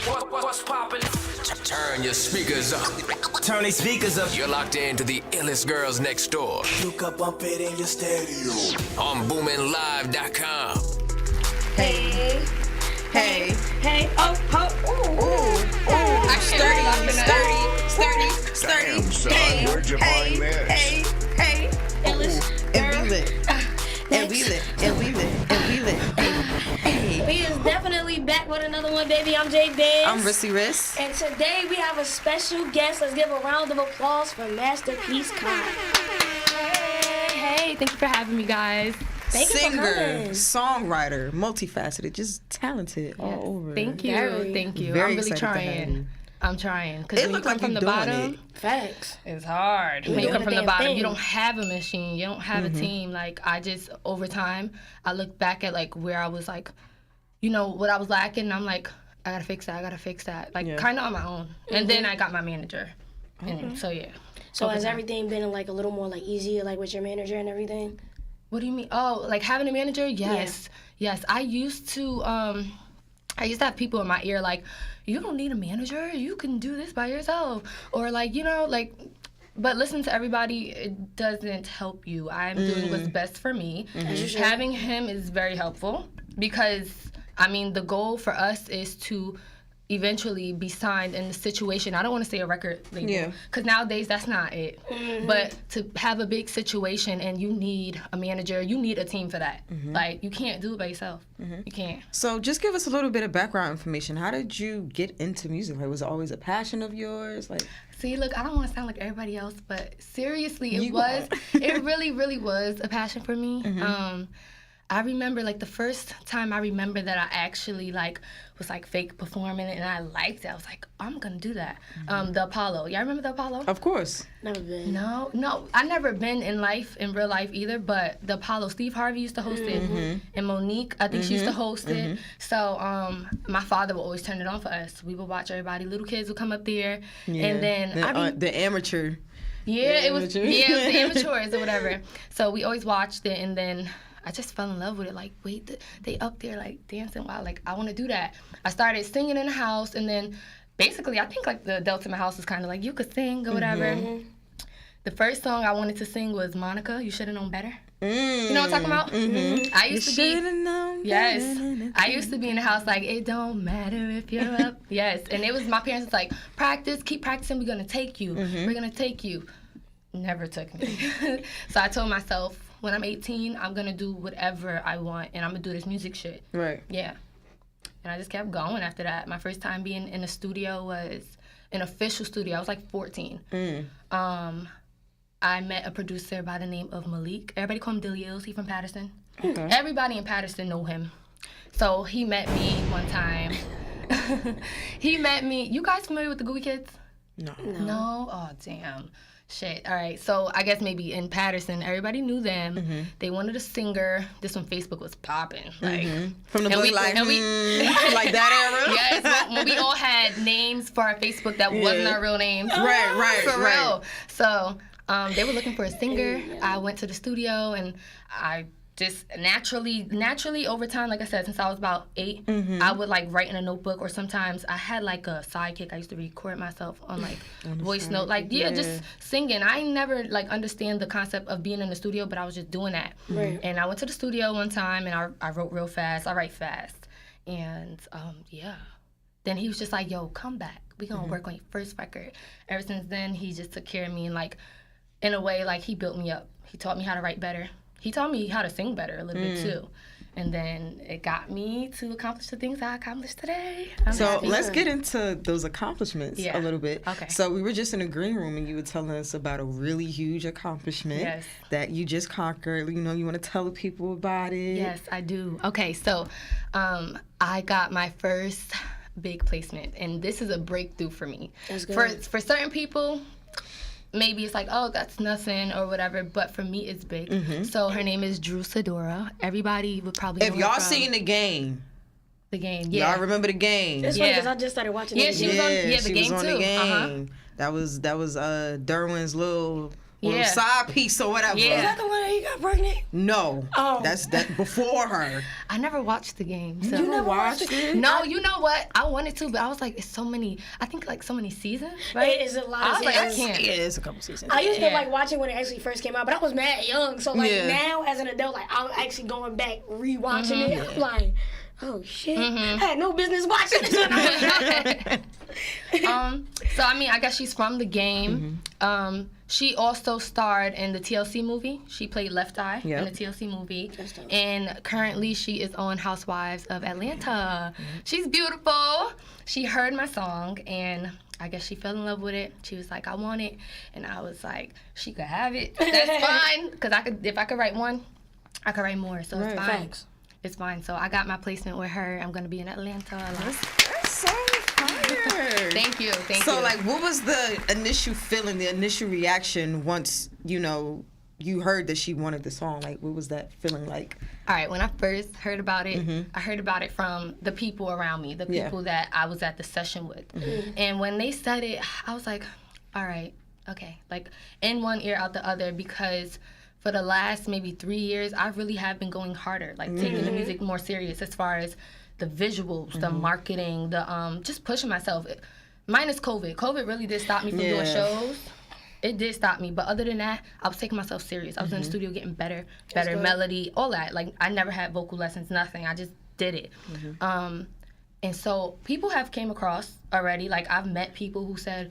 What's poppin'? Turn your speakers up. Turn these speakers up. You're locked into the illest girls next door. You can bump it in your stereo. On BoominLive.com. Hey. Hey. Hey. Oh, oh, ooh. Ooh. Sturdy. Damn, son, where'd you find this? Hey. Illest And we girl. lit. And we lit. Hey. We is definitely back with another one, baby. I'm Jay Biz. I'm Rissy Riss. And today we have a special guest. Let's give a round of applause for Masterpiece Khan. Hey, thank you for having me, guys. Thank you for Singer, coming. songwriter, multifaceted, just talented all over. Thank you. Very. Thank you. Very I'm really excited to have trying. you. I'm trying. Because It when you looked come like from you're the doing bottom, it. Facts. it's hard. You're When you doing come the from the damn bottom, thing. you don't have a machine. You don't have a team. Like, I just, over time, I look back at, like, where I was, like, you know, what I was lacking, and I'm like, I gotta fix that. Like, Yeah. kind of on my own. And then I got my manager. And so, yeah. So Over has time. everything been like a little more like easier, like with your manager and everything? What do you mean? Oh, like having a manager? Yes. Yes. I used to have people in my ear like, you don't need a manager. You can do this by yourself. Or like, you know, like, but listen to everybody, it doesn't help you. I'm doing what's best for me. As you should. Having him is very helpful because, I mean, the goal for us is to eventually be signed in the situation. I don't want to say a record label. Yeah. Because nowadays that's not it. But to have a big situation and you need a manager, you need a team for that. Like, you can't do it by yourself. You can't. So just give us a little bit of background information. How did you get into music? Like, was it always a passion of yours? Like, See, look, I don't want to sound like everybody else, but seriously, it You was. are. It really, really was a passion for me. I remember, like, the first time I remember that I actually, like, was, like, fake performing and I liked it. I was like, I'm going to do that. The Apollo. Y'all remember the Apollo? of course. Never been. No, I never been in real life either, but the Apollo, Steve Harvey used to host it, and Monique, I think she used to host it. So my father would always turn it on for us. We would watch everybody, little kids would come up there, and then the amateur. it was amateur. the amateurs or whatever. So we always watched it, and then I just fell in love with it. Like, wait, they up there like dancing wild. Like, I want to do that. I started singing in the house, and then basically I think like the adults in my house was kind of like, you could sing or whatever. The first song I wanted to sing was Monica, You Should Have Known Better. You know what I'm talking about? I used to be. Yes. I used to be in the house like, it don't matter if you're up. Yes. And it was my parents was like, practice, keep practicing, we're going to take you. We're going to take you. Never took me. So I told myself, when I'm 18, I'm going to do whatever I want, and I'm going to do this music shit. Right. Yeah. And I just kept going after that. My first time being in a studio was an official studio. I was like 14. I met a producer by the name of Malik. Everybody call him Dillios. He's from Patterson. Okay. Everybody in Patterson know him. So he met me one time. He met me. You guys familiar with the Gooey Kids? No. No? Oh, damn. Shit. All right. So I guess maybe in Patterson, everybody knew them. They wanted a singer. This when Facebook was popping. Like, From the and book, we- like, and we- like that era? Yes, when we all had names for our Facebook that wasn't our real names. Right, For right. real. So they were looking for a singer. I went to the studio and I just naturally over time, like I said, since I was about 8, I would like write in a notebook, or sometimes I had like a sidekick. I used to record myself on like voice note, like just singing. I never like understand the concept of being in the studio, but I was just doing that. Right. And I went to the studio one time and I wrote real fast. I write fast, and then he was just like, "Yo, come back. We gonna work on your first record." Ever since then, he just took care of me, and like in a way, like he built me up. He taught me how to write better. He taught me how to sing better a little bit too. And then it got me to accomplish the things I accomplished today. So let's get into those accomplishments Yeah. a little bit. Okay. So we were just in a green room and you were telling us about a really huge accomplishment Yes. that you just conquered. You know, you want to tell the people about it? Yes, I do. Okay, so I got my first big placement, and this is a breakthrough for me. That's good. For certain people, maybe it's like, oh, that's nothing or whatever, but for me, it's big. So her name is Drew Sidora. Everybody would probably If know her y'all from seen the game, the game. Yeah. y'all remember the game? It's funny Yeah. because I just started watching Yeah, it. she was on- the the game was on too. the game. Uh-huh. That was Derwin's little Yeah. side piece or whatever. Yeah. Is that the one that he got got pregnant? No. Oh. That's before her. I never watched the game. So. You never watched it? No, you know what? I wanted to, but I was like, it's so many. I think like so many seasons. Right? It is a lot I of was like, I seasons. can't. Yeah, it's a couple seasons. I used to Yeah. like watch it when it actually first came out, but I was mad young. So like Yeah. now as an adult, like I'm actually going back rewatching it. I'm like, oh shit, I had no business watching this when I was young. So I mean, I guess she's from the game. She also starred in the TLC movie. She played Left Eye in the TLC movie. And currently she is on Housewives of Atlanta. She's beautiful. She heard my song and I guess she fell in love with it. She was like, I want it. And I was like, she could have it. That's fine. Because if I could write one, I could write more. So it's fine. Thanks. It's fine. So I got my placement with her. I'm going to be in Atlanta. That's so fire. Thank you. So, like, what was the initial feeling, the initial reaction once, you heard that she wanted the song? Like, what was that feeling like? All right, when I first heard about it, I heard about it from the people around me, the people that I was at the session with. And when they said it, I was like, all right, okay. Like, in one ear, out the other, because for the last maybe 3 years, I really have been going harder, like taking the music more serious as far as the visuals, the marketing, the just pushing myself. Minus COVID. COVID really did stop me from doing shows. It did stop me, but other than that, I was taking myself serious. I was in the studio getting better melody, all that. Like, I never had vocal lessons, nothing. I just did it. And so people have came across already. Like, I've met people who said,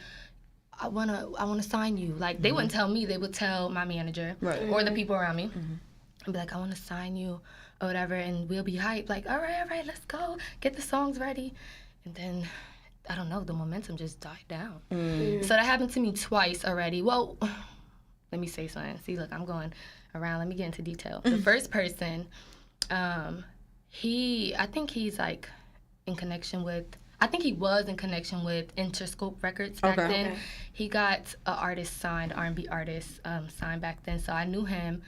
I wanna sign you. Like, they wouldn't tell me. They would tell my manager or the people around me. And be like, I want to sign you or whatever, and we'll be hyped. Like, all right, let's go. Get the songs ready. And then, I don't know, the momentum just died down. So that happened to me twice already. Well, let me say something. See, look, I'm going around. Let me get into detail. The first person, I think he's like in connection with, I think he was in connection with Interscope Records back then. Okay. He got an artist signed, R&B artist signed back then. So I knew him,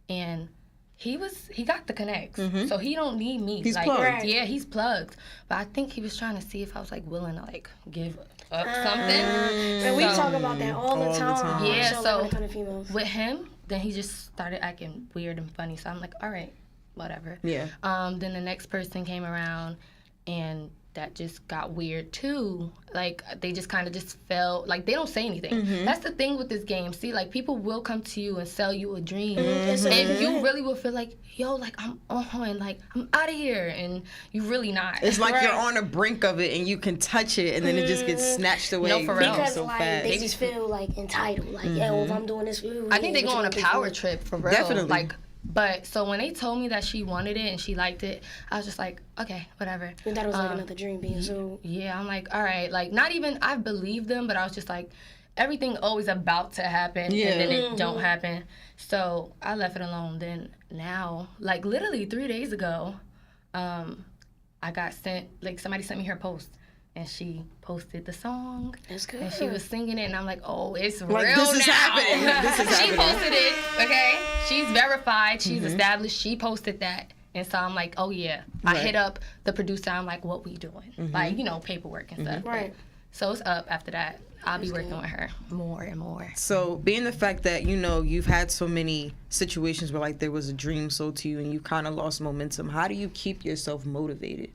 and he got the connects, so he don't need me. He's like, plugged. Yeah, he's plugged. But I think he was trying to see if I was like willing to like give up something. And we talk about that all the time. Yeah, so kind of females. with him, then he just started acting weird and funny. So I'm like, all right, whatever. Yeah. Then the next person came around, and that just got weird too. Like, they just kind of just fell, like, they don't say anything. That's the thing with this game. See, like, people will come to you and sell you a dream. And you really will feel like, yo, like, I'm on, like, I'm out of here. And you're really not. It's like you're on the brink of it and you can touch it and then it just gets snatched away. No, for real. Because so like fast. they just feel like entitled. Like, yo, if I'm doing this for you, I think they go on a power trip, for real. Definitely. Like, but so when they told me that she wanted it and she liked it, I was just like, okay, whatever. And that was like another dream being so. Yeah, I'm like, all right, like, not even, I believed them, but I was just like, everything always about to happen, and then it don't happen. So I left it alone. Then now, like, literally 3 days ago, I got sent, like, somebody sent me her post. And she posted the song. That's good. And she was singing it, and I'm like, oh, it's Like, real this is now. happening. This is She happening. posted it, okay? She's verified. She's established. She posted that. And so I'm like, oh, yeah. I hit up the producer. I'm like, what we doing? Like, paperwork and stuff. Right. So it's up after that. I'll be working with her more and more. So, being the fact that, you've had so many situations where, like, there was a dream sold to you and you kind of lost momentum, how do you keep yourself motivated?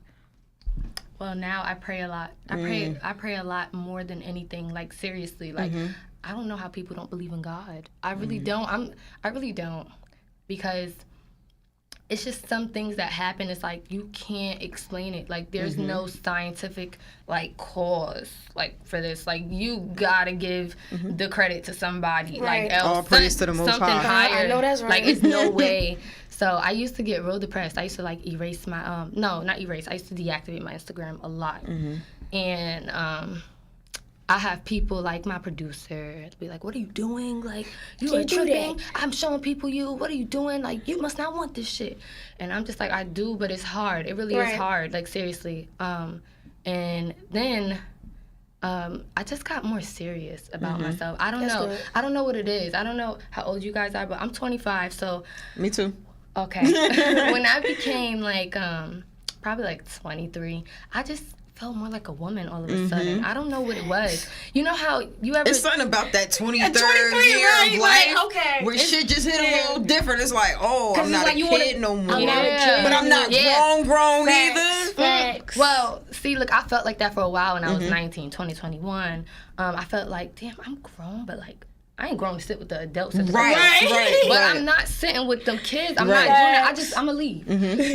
Well, now I pray a lot. I pray a lot more than anything. Like, seriously, like, I don't know how people don't believe in God. I really don't. I really don't, because it's just some things that happen. It's like you can't explain it. Like, there's no scientific like cause like for this. Like, you gotta give the credit to somebody. Right. Like, else All praise to the Most something High. higher. I know that's right. Like, it's no way. So I used to get real depressed. I used to like erase my no, not erase. I used to deactivate my Instagram a lot. And I have people like my producer be like, "What are you doing? Like, you are Can't do tripping. that. I'm showing people you. What are you doing? Like, you must not want this shit." And I'm just like, I do, but it's hard. It really is hard. Like, seriously. And then I just got more serious about myself. I don't know. good. I don't know what it is. I don't know how old you guys are, but I'm 25, so. Me too. Okay. When I became like probably like 23, I just felt more like a woman all of a sudden. I don't know what it was. You know how you ever... It's something about that 23rd year right? of life Like, okay. where shit just hit a little different. It's like, oh, I'm not a kid no more. I'm not a kid. But I'm not grown Facts. either. Facts. Well, see, look, I felt like that for a while when I was 19, 20, 21. I felt like, damn, I'm grown, but like, I ain't grown to sit with the adults. At the Right. But I'm not sitting with them kids. I'm not doing that. I'ma leave.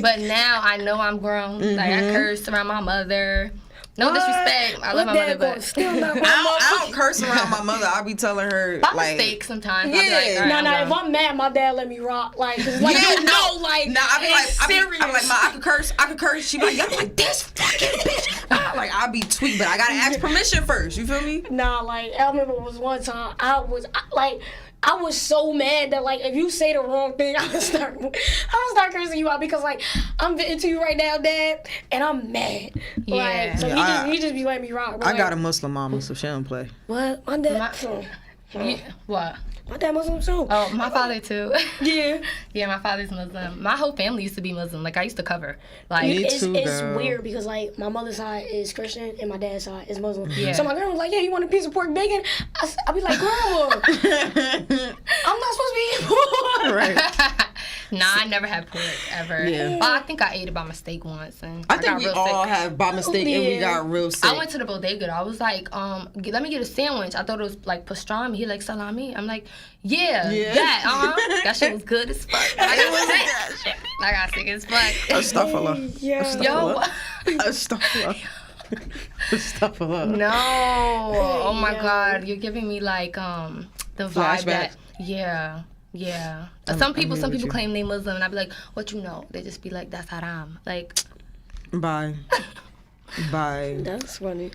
But now I know I'm grown. Like, I curse around my mother. No disrespect. I love my mother, but I don't curse around my mother. I'll be telling her, by like... mistake sometimes. I'll be like, all right, If I'm mad, my dad let me rock. Like, cause like, Yeah, you know, like, no, I be like, serious. I be like, Ma, I could curse. She be like, I'm like, this fucking bitch. Like, I'll be tweaked, but I gotta ask permission first. You feel me? Nah, like, I remember it was one time I was so mad that, like, if you say the wrong thing, I would start cursing you out because, like, I'm venting to you right now, Dad, and I'm mad. Yeah. Like, so he just be letting me rock. I got a Muslim mama, so she don't play. What? My dad. What? My dad Muslim too. Oh, my father too. Yeah. Yeah, my father's Muslim. My whole family used to be Muslim. Like, I used to cover. Like, Me It's too, it's girl. weird because, like, my mother's side is Christian and my dad's side is Muslim. Yeah. So my grandma was like, yeah, you want a piece of pork bacon? I'll be like, Grandma, I'm not supposed to be eating pork. Right. nah, I never had pork ever. Yeah. Well, I think I ate it by mistake once, and I got think we real all sick. have by mistake and we got real sick. I went to the bodega. I was like, let me get a sandwich. I thought it was like pastrami. He like salami. I'm like, yeah. that. That shit was good as fuck. I got sick as fuck. Astaghfirullah. Yeah. Yo. Astaghfirullah. Astaghfirullah. No. Oh my God. You're giving me like the vibe Flashback. that yeah. Some people claim they Muslim and I'd be like, what you know? They just be like, that's haram. Like, Bye. That's funny.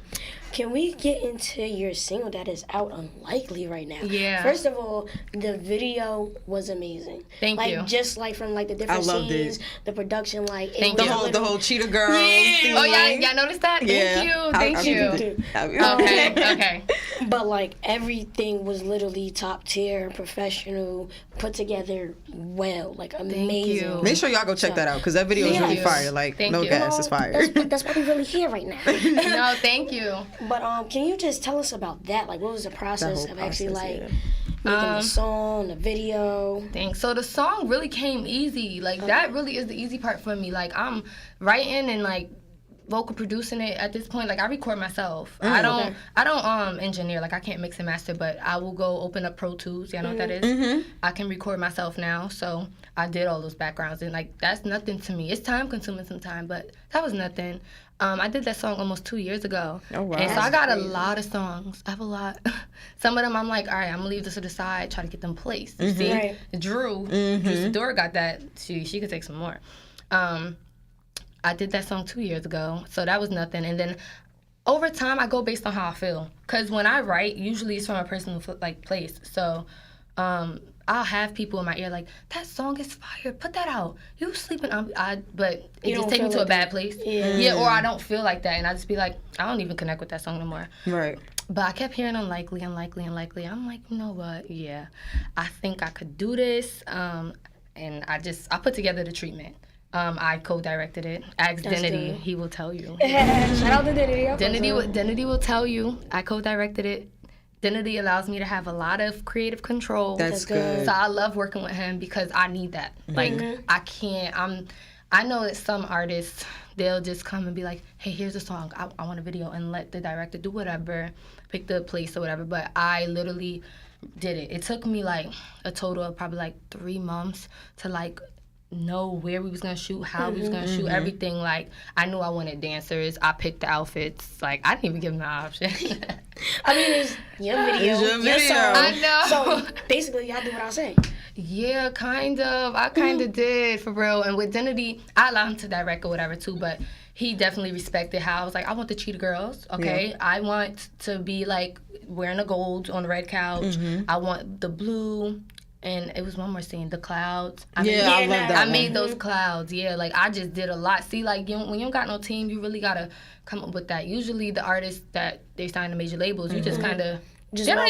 Can we get into your single that is out Unlikely right now? Yeah. First of all, the video was amazing. Thank like, you. Just like from like the different I loved scenes, it. the production, like Thank it you. was The whole cheetah girl. thing. oh y'all noticed that? Yeah. Thank you. Okay. But like everything was literally top tier, professional, put together well, like amazing. you. Make sure y'all go check that out because that video is really Yes. fire. Like, Thank no you. gas, it's fire. That's why we really here right now. No, thank you. But can you just tell us about that? Like, what was the process whole of actually process, like making the song, the video? Thanks. So the song really came easy. Like that really is the easy part for me. Like I'm writing and like vocal producing it at this point. Like I record myself. I don't engineer. Like I can't mix and master, but I will go open up Pro Tools. Y'all know what that is? I can record myself now. So I did all those backgrounds and like that's nothing to me. It's time consuming sometimes, but that was nothing. I did that song almost 2 years ago. Oh, wow. And so I got a lot of songs. I have a lot. Some of them I'm like, all right, I'm gonna leave this to the side, try to get them placed. You see? Right. Drew Sadora got that. She could take some more. I did that song 2 years ago, so that was nothing. And then over time, I go based on how I feel. Cause when I write, usually it's from a personal like place. So I'll have people in my ear like, that song is fire. Put that out. You sleeping? But it just take me to a bad place. Yeah, or I don't feel like that, and I just be like, I don't even connect with that song no more. Right. But I kept hearing unlikely. I'm like, you know what? Yeah, I think I could do this. And I put together the treatment. I co-directed it. Ask Identity. He will tell you. Shout out to Identity. Identity will tell you. I co-directed it. Identity allows me to have a lot of creative control. That's good. So I love working with him because I need that. Like I know that some artists, they'll just come and be like, hey, here's a song. I want a video, and let the director do whatever, pick the place or whatever. But I literally did it. It took me like a total of probably like 3 months to like know where we was gonna shoot, how we was gonna shoot, everything. Like I knew I wanted dancers. I picked the outfits. Like I didn't even give them the option. I mean, it's your video. It's your video. song. I know. So basically, y'all do what I say. Yeah, kind of. I kind of did, for real. And with Identity, I allowed him to direct or whatever, too, but he definitely respected how I was like, I want the cheetah girls, okay? Yeah. I want to be, like, wearing the gold on the red couch. I want the blue, and it was one more scene, the clouds. I love that I made those clouds, like, I just did a lot. See, like, when you don't got no team, you really got to come up with that. Usually the artists that they sign to major labels, you just kind of... They don't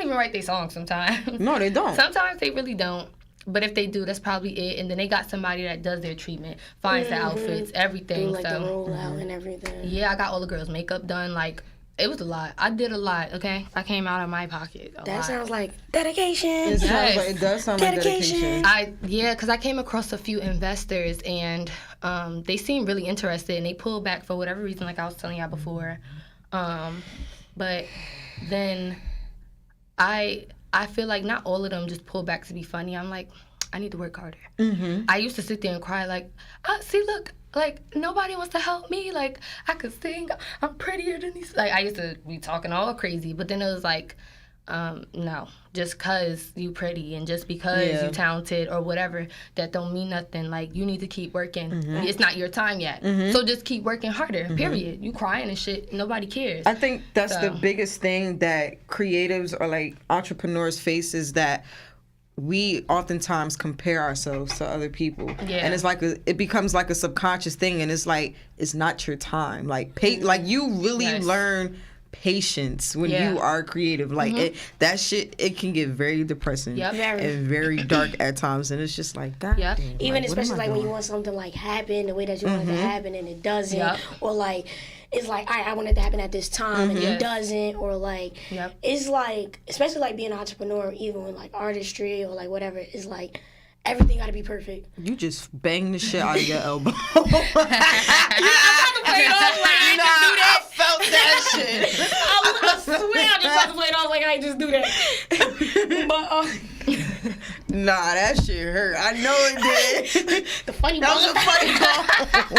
even write their songs sometimes. No, they don't. Sometimes they really don't. But if they do, that's probably it. And then they got somebody that does their treatment, finds the outfits, everything. Do like the so rollout and everything. yeah, I got all the girls' makeup done. Like, it was a lot. I did a lot. Okay, I came out of my pocket. That sounds like dedication. It does sound like dedication. Because I came across a few investors and they seemed really interested and they pulled back for whatever reason, like I was telling y'all before. But then I feel like not all of them just pull back to be funny. I'm like, I need to work harder. I used to sit there and cry like, see, look, like, nobody wants to help me. Like, I could sing. I'm prettier than these. Like, I used to be talking all crazy. But then it was like, no. Just because you pretty and just because you talented or whatever, that don't mean nothing. Like, you need to keep working. It's not your time yet. So just keep working harder, period. You crying and shit. Nobody cares. I think that's the biggest thing that creatives or, like, entrepreneurs face is that we oftentimes compare ourselves to other people, and it's like it becomes like a subconscious thing, and it's like it's not your time. Like like you really learn patience when you are creative. Like that shit, it can get very depressing and very dark at times, and it's just like God. Damn, Even like, especially like when you want something like happen the way that you want it to happen and it doesn't, or like. It's like, I want it to happen at this time, and it doesn't, or like, it's like, especially like being an entrepreneur, even with like artistry or like whatever, it's like, everything got to be perfect. You just bang the shit out of your elbow. I tried to play it off like I ain't just do that. I felt that shit. I swear I just tried to play it off like I ain't just do that. But, nah, that shit hurt. I know it did. the funny That part. was a funny call.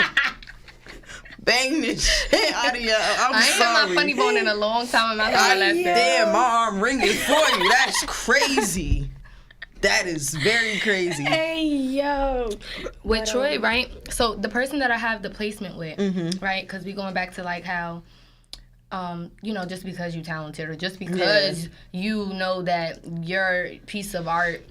Bang the shit out of you. I'm I ain't sorry. had my funny bone in a long time. I'm not gonna Damn, my arm ringing for you. That's crazy. That is very crazy. Hey, yo. With Troy, right? So the person that I have the placement with, right? Because we going back to like how, you know, just because you're talented or just because you know that your piece of art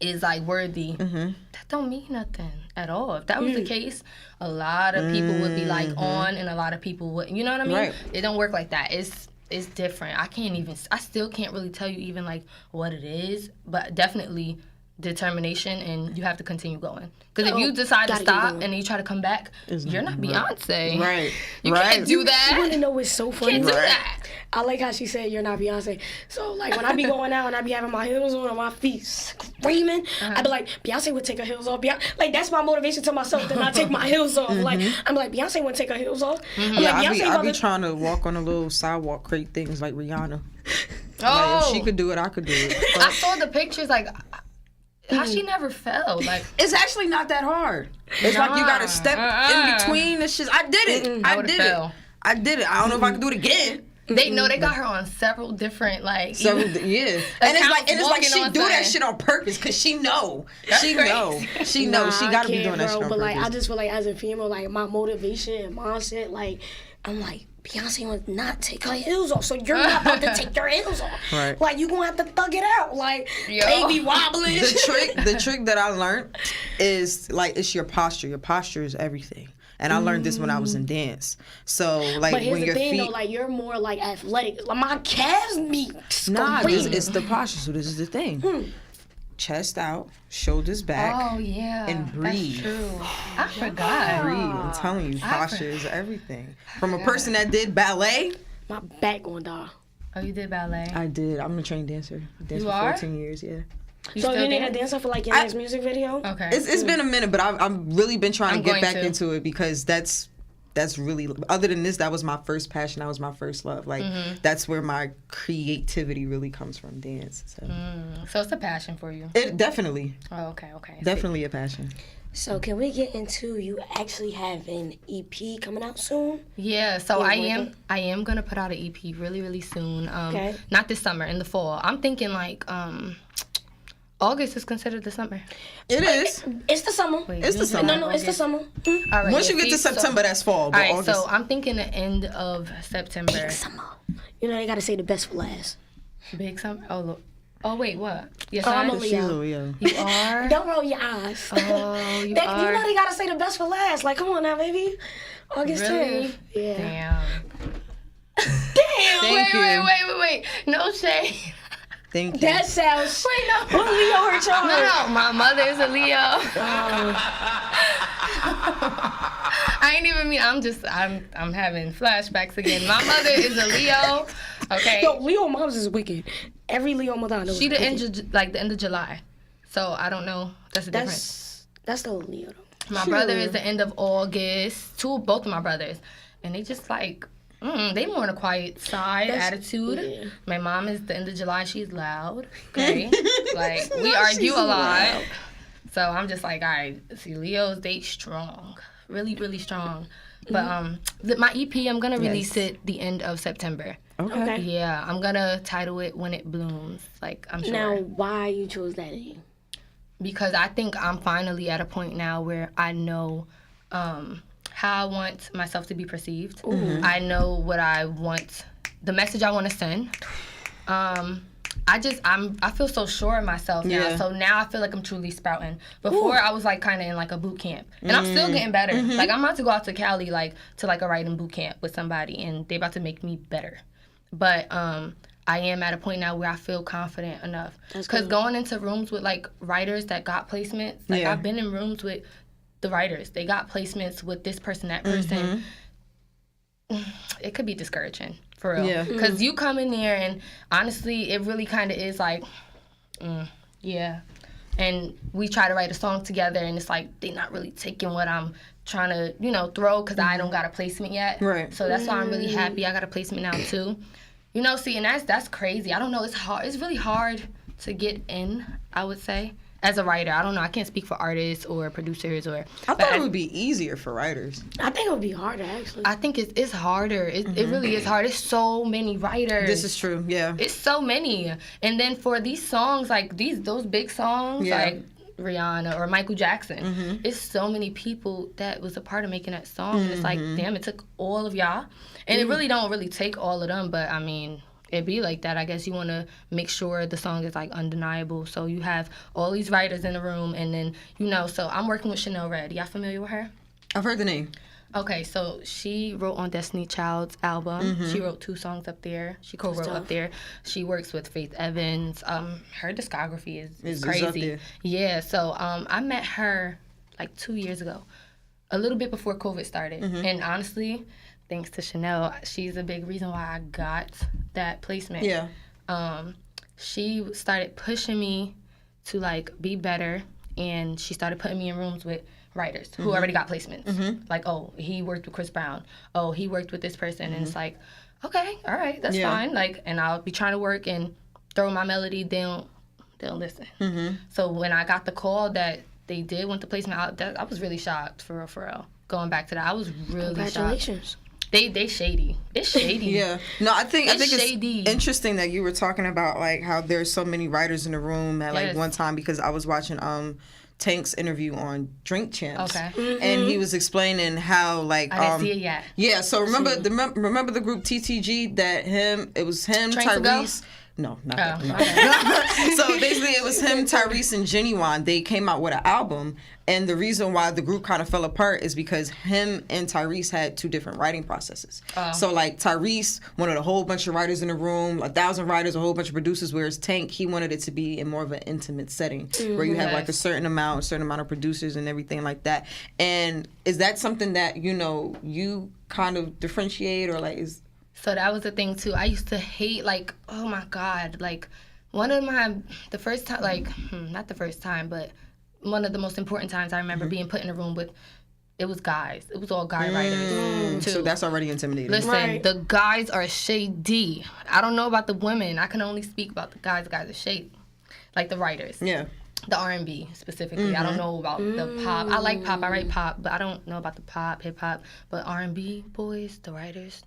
is like worthy, that don't mean nothing at all. If that was the case, a lot of people would be like on, and a lot of people would, you know what I mean? Right. It don't work like that. It's different. I still can't really tell you even like what it is, but definitely determination, and you have to continue going. Because if you decide to stop and then you try to come back, you're not Beyonce. Right. You can't do that. You want to know what's so funny? Can't do that. I like how she said you're not Beyonce. So like when I be going out and I be having my heels on and my feet screaming, I be like, Beyonce would take her heels off. Like that's my motivation to myself to not take my heels off. Like I'm like, Beyonce wouldn't take her heels off. I'm like, I be trying to walk on a little sidewalk, create things like Rihanna. Oh, Like, if she could do it, I could do it. I saw the pictures. Like, how she never fell? Like, it's actually not that hard. It's like you gotta step in between the shit. I did it. I did it. I did it. I don't know if I can do it again. They know they got her on several different like. So and it's like she do that thing. shit on purpose because she know. She crazy. know. She know. She gotta be doing that shit on But purpose. like I just feel like as a female, like my motivation and mindset, like I'm like Beyonce would not take her heels off, so you're not about to take your heels off. Right. Like you gonna have to thug it out, like baby wobbling. The trick that I learned is like it's your posture. Your posture is everything. And I learned this when I was in dance. So like but here's when the your thing feet, though, like you're more like athletic. Like my calves be nah, screaming. it's the posture. So this is the thing. Chest out, shoulders back. Oh yeah, and breathe. That's true. I forgot. Breathe. I'm telling you, posture is everything. From a person that did ballet. My back gonna die. Oh, you did ballet. I did. I'm a trained dancer. I danced You for are? 14 years. Yeah. So you need a dancer for like your next music video? Okay. It's been a minute, but I've really been trying to get back to. into it because that's really, other than this, that was my first passion. That was my first love. Like that's where my creativity really comes from, dance. So it's a passion for you. It definitely. Oh, okay. Definitely a passion. So can we get into you actually have an EP coming out soon? Yeah, so Yeah, I am gonna put out an EP really, really soon. Okay. Not this summer, in the fall. I'm thinking like August is considered the summer. It is. It's the summer. It's the summer. No, it's the summer. All right. Once you get to September, that's fall. But all right, August. so I'm thinking the end of September. Summer. You know they gotta say the best for last. Big summer. Oh look. Oh wait, what? Yes, I'm a She's Leo. a Leo. You are. Don't roll your eyes. Oh, you You are. know they gotta say the best for last. Like, come on now, baby. August Really? 10th. Yeah. Damn. Damn. Thank you. Wait. No shade. Thank you. That sounds. Wait, no. What Leo hurt y'all? No, my mother is a Leo. I ain't even mean. I'm having flashbacks again. My mother is a Leo. Okay. Yo, Leo moms is wicked. Every Leo mother I know. She the end of July, so I don't know. That's the difference. That's still a Leo though. My brother is the end of August. Both of my brothers, and they just like. They more on a quiet side attitude. Yeah. My mom is the end of July. She's loud. Okay, like we argue a lot. Loud. So I'm just like, all right. See, Leos, they strong, really, really strong. But my EP, I'm gonna release it the end of September. Okay. Yeah, I'm gonna title it "When It Blooms." Like I'm sure. Now, why you chose that name? Because I think I'm finally at a point now where I know. How I want myself to be perceived. Mm-hmm. I know what I want, the message I want to send. I feel so sure of myself now. Yeah. So now I feel like I'm truly sprouting. Before I was like kind of in like a boot camp, and I'm still getting better. Mm-hmm. Like I'm about to go out to Cali like to like a writing boot camp with somebody, and they about to make me better. But I am at a point now where I feel confident enough. Because going into rooms with like writers that got placements, like I've been in rooms with the writers, they got placements with this person, that person. It could be discouraging, for real. Yeah. Because you come in there and honestly, it really kind of is like, yeah. And we try to write a song together and it's like, they're not really taking what I'm trying to, throw because I don't got a placement yet. Right. So that's why I'm really happy I got a placement now too. And that's crazy. I don't know, it's hard. It's really hard to get in, I would say. As a writer, I don't know. I can't speak for artists or producers I thought it would be easier for writers. I think it would be harder, actually. I think it's harder. It really is hard. There's so many writers. This is true, yeah. It's so many. And then for these songs, like those big songs, like Rihanna or Michael Jackson, it's so many people that was a part of making that song. And it's like, damn, it took all of y'all. And it really don't really take all of them, but I mean... It be like that. I guess you want to make sure the song is like undeniable. So you have all these writers in the room, and then So I'm working with Chanel Red. Y'all familiar with her? I've heard the name. Okay, so she wrote on Destiny Child's album. She wrote 2 songs up there. She co-wrote up there. She works with Faith Evans. Her discography is crazy. Yeah. So I met her like 2 years ago, a little bit before COVID started, and honestly. Thanks to Chanel, she's a big reason why I got that placement. Yeah. She started pushing me to like be better, and she started putting me in rooms with writers who already got placements. Like, oh, he worked with Chris Brown. Oh, he worked with this person, and it's like, okay, all right, that's fine. Like, and I'll be trying to work and throw my melody. They don't listen. So when I got the call that they did want the placement, I was really shocked for real. Going back to that, I was really Congratulations. Shocked. They shady. It's shady. Yeah. No, I think shady. It's interesting that you were talking about like how there's so many writers in the room at like one time, because I was watching Tank's interview on Drink Champs. Okay. And he was explaining how like I didn't see it yet. Yeah, so remember the group TTG that it was him, Tyrese. No, not that. No. Okay. So basically, it was him, Tyrese, and Genuine. They came out with an album, and the reason why the group kind of fell apart is because him and Tyrese had 2 different writing processes. So like Tyrese wanted a whole bunch of writers in the room, 1,000 writers, a whole bunch of producers, whereas Tank, he wanted it to be in more of an intimate setting where you have like a certain amount of producers and everything like that. And is that something that you kind of differentiate or like is? So that was the thing too. I used to hate like, oh my God, like one of the first time, like not the first time, but one of the most important times I remember being put in a room with, it was guys. It was all guy writers too. So that's already intimidating. Listen, the guys are shady. I don't know about the women. I can only speak about the guys. The guys are shady. Like the writers. Yeah. The R&B specifically. I don't know about the pop. I like pop. I write pop, but I don't know about the pop, hip hop. But R&B boys, the writers.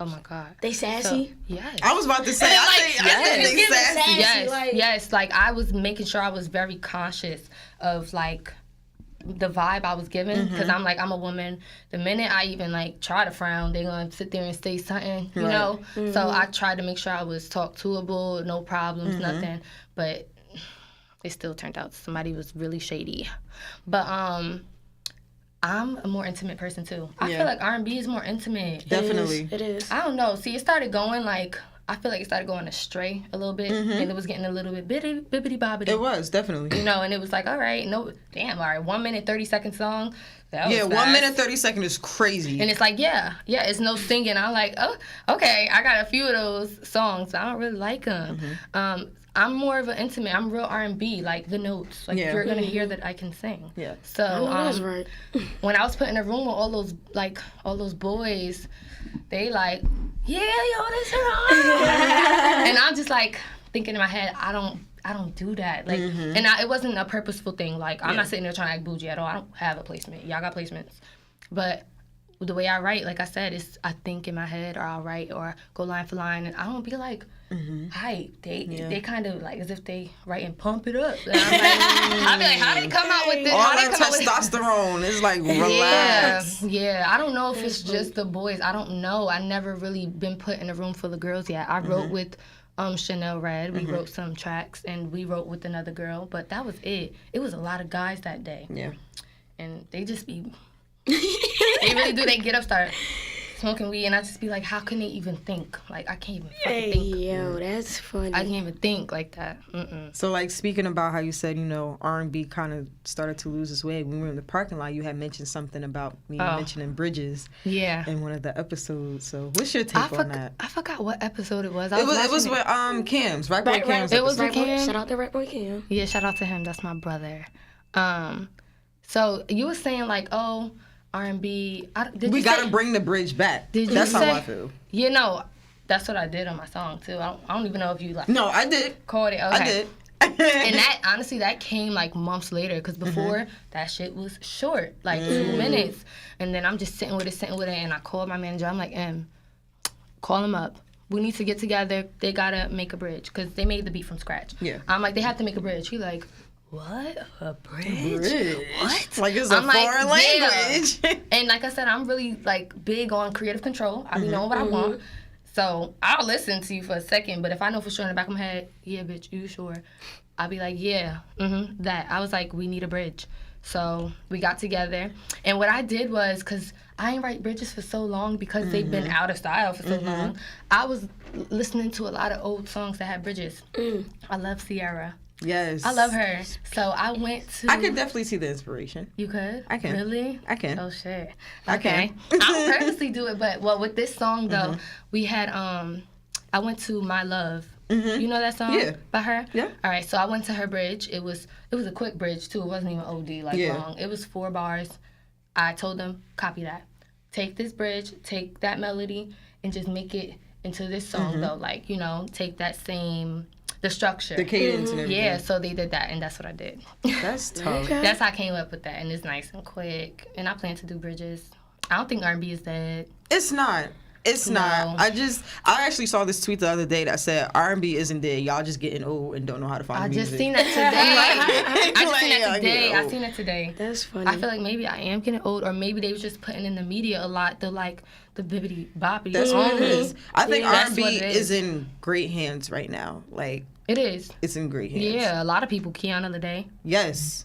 Oh my God. They sassy? So, yes. I was about to say, I think they sassy. Yes, like I was making sure I was very conscious of like the vibe I was given, because I'm a woman. The minute I even like try to frown, they're gonna sit there and say something, you know? So I tried to make sure I was talk toable, no problems, nothing. But it still turned out somebody was really shady. But I'm a more intimate person too. I feel like R&B is more intimate. Definitely. It is. I don't know. See, it started going like I feel like it started going astray a little bit, and it was getting a little bit bibbity bobbity. It was definitely. You know, and it was like, all right, all right, 1 minute 30-second song. That was 1 minute 30 seconds is crazy. And it's like, it's no singing. I'm like, oh, okay, I got a few of those songs. I don't really like them. I'm more of an intimate. I'm real R&B, like the notes. Like you're gonna hear that I can sing. Yeah. So that's right. when I was put in a room with all those boys, they like, yeah, yo, this is and I'm just like thinking in my head, I don't do that. Like, and it wasn't a purposeful thing. Like, I'm not sitting there trying to act bougie at all. I don't have a placement. Y'all got placements. But the way I write, like I said, is I think in my head, or I'll write, or go line for line, and I don't be like, hype. They kind of like as if they write and pump it up. And I'm like, I'll be like, how they come out with this? All How they that come out with testosterone is like relax. Yeah. I don't know if it's just the boys. I don't know. I never really been put in a room full of girls yet. I wrote with Chanel Red. We wrote some tracks, and we wrote with another girl, but that was it. It was a lot of guys that day. Yeah. And they just be, they really do. They get up, start smoking weed, and I just be like, how can they even think? Like, I can't even fucking think. Yo, that's funny. I can't even think like that. So, like, speaking about how you said, you know, R&B kind of started to lose its way. When we were in the parking lot, you had mentioned something about me mentioning Bridges in one of the episodes. So, what's your take on that? I forgot what episode it was. It was with Cam's, Right Boy Cam's. It was with Cam. Shout out to Right Boy Cam. Yeah, shout out to him. That's my brother. So, you were saying, like, oh, R&B. We gotta bring the bridge back. That's how I feel. You know, that's what I did on my song too. I don't even know if you like. No, I did. Caught it. Okay. I did. And that honestly, that came like months later, because before that shit was short, like 2 minutes, and then I'm just sitting with it, and I called my manager. I'm like, call him up. We need to get together. They gotta make a bridge, because they made the beat from scratch. Yeah. I'm like, they have to make a bridge. He like, what? A bridge? What? Like it's a foreign language. And like I said, I'm really like big on creative control. I be knowing what I want. So I'll listen to you for a second, but if I know for sure in the back of my head, yeah, bitch, you sure? I'll be like, yeah, that. I was like, we need a bridge. So we got together. And what I did was, because I ain't write bridges for so long, because they've been out of style for so long, I was listening to a lot of old songs that had bridges. I love Sierra. Yes. I love her. So I went to... I could definitely see the inspiration. You could? I can. Really? I can. Oh, shit. Okay. I can. I don't purposely do it, but, with this song, though, we had, I went to My Love. You know that song? Yeah. By her? Yeah. All right, so I went to her bridge. It was a quick bridge, too. It wasn't even OD, long. It was 4 bars. I told them, copy that. Take this bridge, take that melody, and just make it into this song, though. Like, you know, take that same... the structure. The cadence and everything. Yeah, so they did that, and that's what I did. That's tough. That's how I came up with that, and it's nice and quick. And I plan to do bridges. I don't think R&B is dead. It's not. It's not. I actually saw this tweet the other day that said R&B isn't dead. Y'all just getting old and don't know how to find music. I just seen that today. I seen it today. That's funny. I feel like maybe I am getting old, or maybe they was just putting in the media a lot, the bibbity boppity. That's what it is. I think R&B is in great hands right now. Like, it is. It's in great hands. Yeah, a lot of people. Kiana Lede. Yes.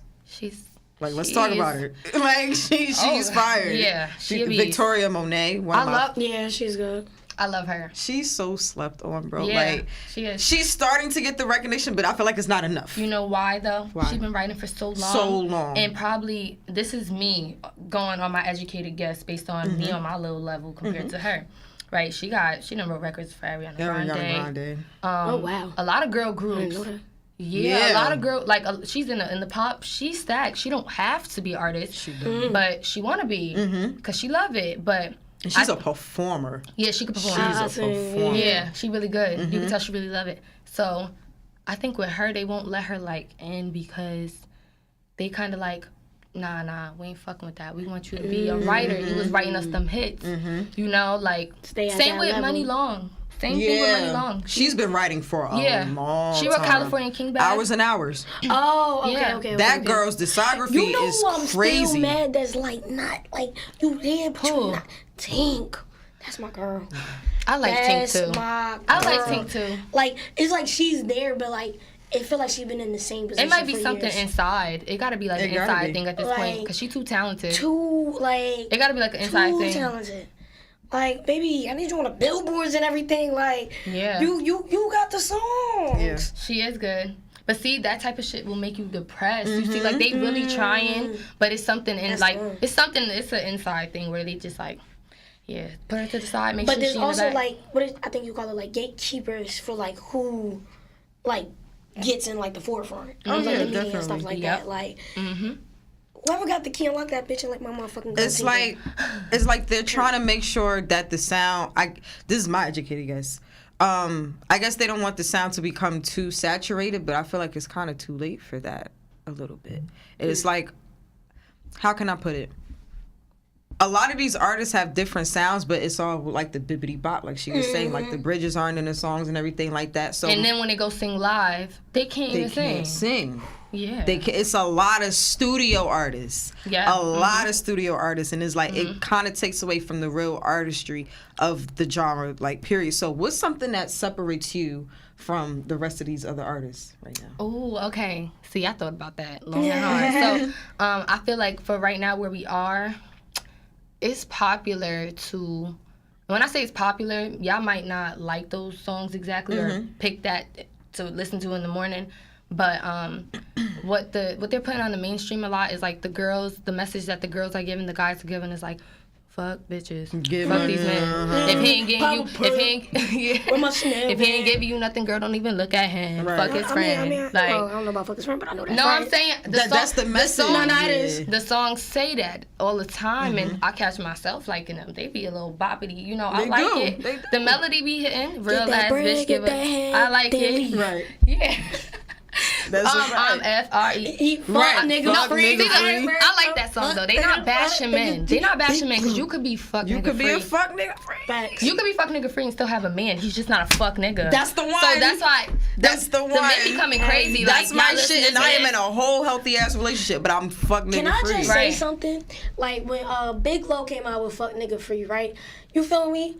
Like, let's talk about her. Like, she's fired. Yeah, Victoria Monet. Yeah, she's good. I love her. She's so slept on, bro. Yeah, like, she is. She's starting to get the recognition, but I feel like it's not enough. You know why, though? Why? She's been writing for so long. So long. And probably, this is me going on my educated guess based on me on my little level compared to her. Right? She done wrote records for Ariana Grande. Oh, wow. A lot of girl groups. I didn't know that. Yeah, a lot of girls, like, she's in the pop, she's stacked. She don't have to be an artist, she but she want to be, because she love it, but... And she's a performer. Yeah, she can perform. She's a performer. Yeah, she really good. You can tell she really love it. So, I think with her, they won't let her, like, in, because they kind of like, nah, we ain't fucking with that. We want you to be a writer. You was writing us them hits. You know, like, same with Money Long. Same thing with Money Long. She's been writing for a long time. She wrote California King Bag. Hours and Hours. Oh, okay. That girl's discography you know is who I'm crazy. Still mad that's like not like you did, but you not Tink. That's my girl. I like Tink too. I like Tink too. Like it's like she's there, but like it feel like she's been in the same position. It might be for something years. inside. It gotta be like an inside thing at this point, because she's too talented. It gotta be like an inside thing. Too talented. Like, baby, I need you on the billboards and everything. Like, Yeah. you got the songs. Yeah. She is good. But see, that type of shit will make you depressed. You see, like, they really trying, but it's something in, like, it's an inside thing where they just, like, yeah, put her to the side, make But sure there's she in the also, back. like, I think you call it, like, gatekeepers for, like, who, like, gets in, like, the forefront. Like, the media and stuff like that. Like, whoever got the key, unlock that bitch and, like, my motherfucking It's like they're trying to make sure that the sound. This is my educated guess. I guess they don't want the sound to become too saturated, but I feel like it's kind of too late for that a little bit. It's like, how can I put it? A lot of these artists have different sounds, but it's all like the bibbity bop, like she was saying, like the bridges aren't in the songs and everything like that. So and then when they go sing live, they can't even sing. Yeah. It's a lot of studio artists. Yeah. A lot of studio artists. And it's like, it kind of takes away from the real artistry of the genre, like, period. So what's something that separates you from the rest of these other artists right now? Oh, okay. See, I thought about that long and hard. So I feel like for right now where we are, it's popular to... When I say it's popular, y'all might not like those songs exactly or pick that to listen to in the morning. But what they're putting on the mainstream a lot is like the message that the girls are giving, the guys are giving is like, fuck bitches, fuck these men. If he ain't getting if he ain't giving you nothing, girl, don't even look at him. Right. Fuck his friend. I mean, like, well, I don't know about fuck his friend, but I know that. no, I'm saying That's the message. The songs say that all the time, and I catch myself liking them. They be a little boppity, you know. I They like do. it. They do. The melody be hitting, real that ass bread, bitch. get that head, I like then it. leave. Right. Yeah. That's right. I'm F-R-E. Eat fuck Right. nigga Fuck free. nigga free. I like that song though. They not bashing men. They not bashing men because you could be fuck You nigga could be free. a fuck nigga free. Facts. You could be fuck nigga free and still have a man. He's just not a fuck nigga. That's the one. So that's why. That's the one. The men be coming crazy. That's like, my y'all shit, listen and to I am this. in a whole healthy ass relationship, but I'm fuck nigga Can I free. just Right. say something? Like when Big Lo came out with "Fuck Nigga Free," right? You feel me?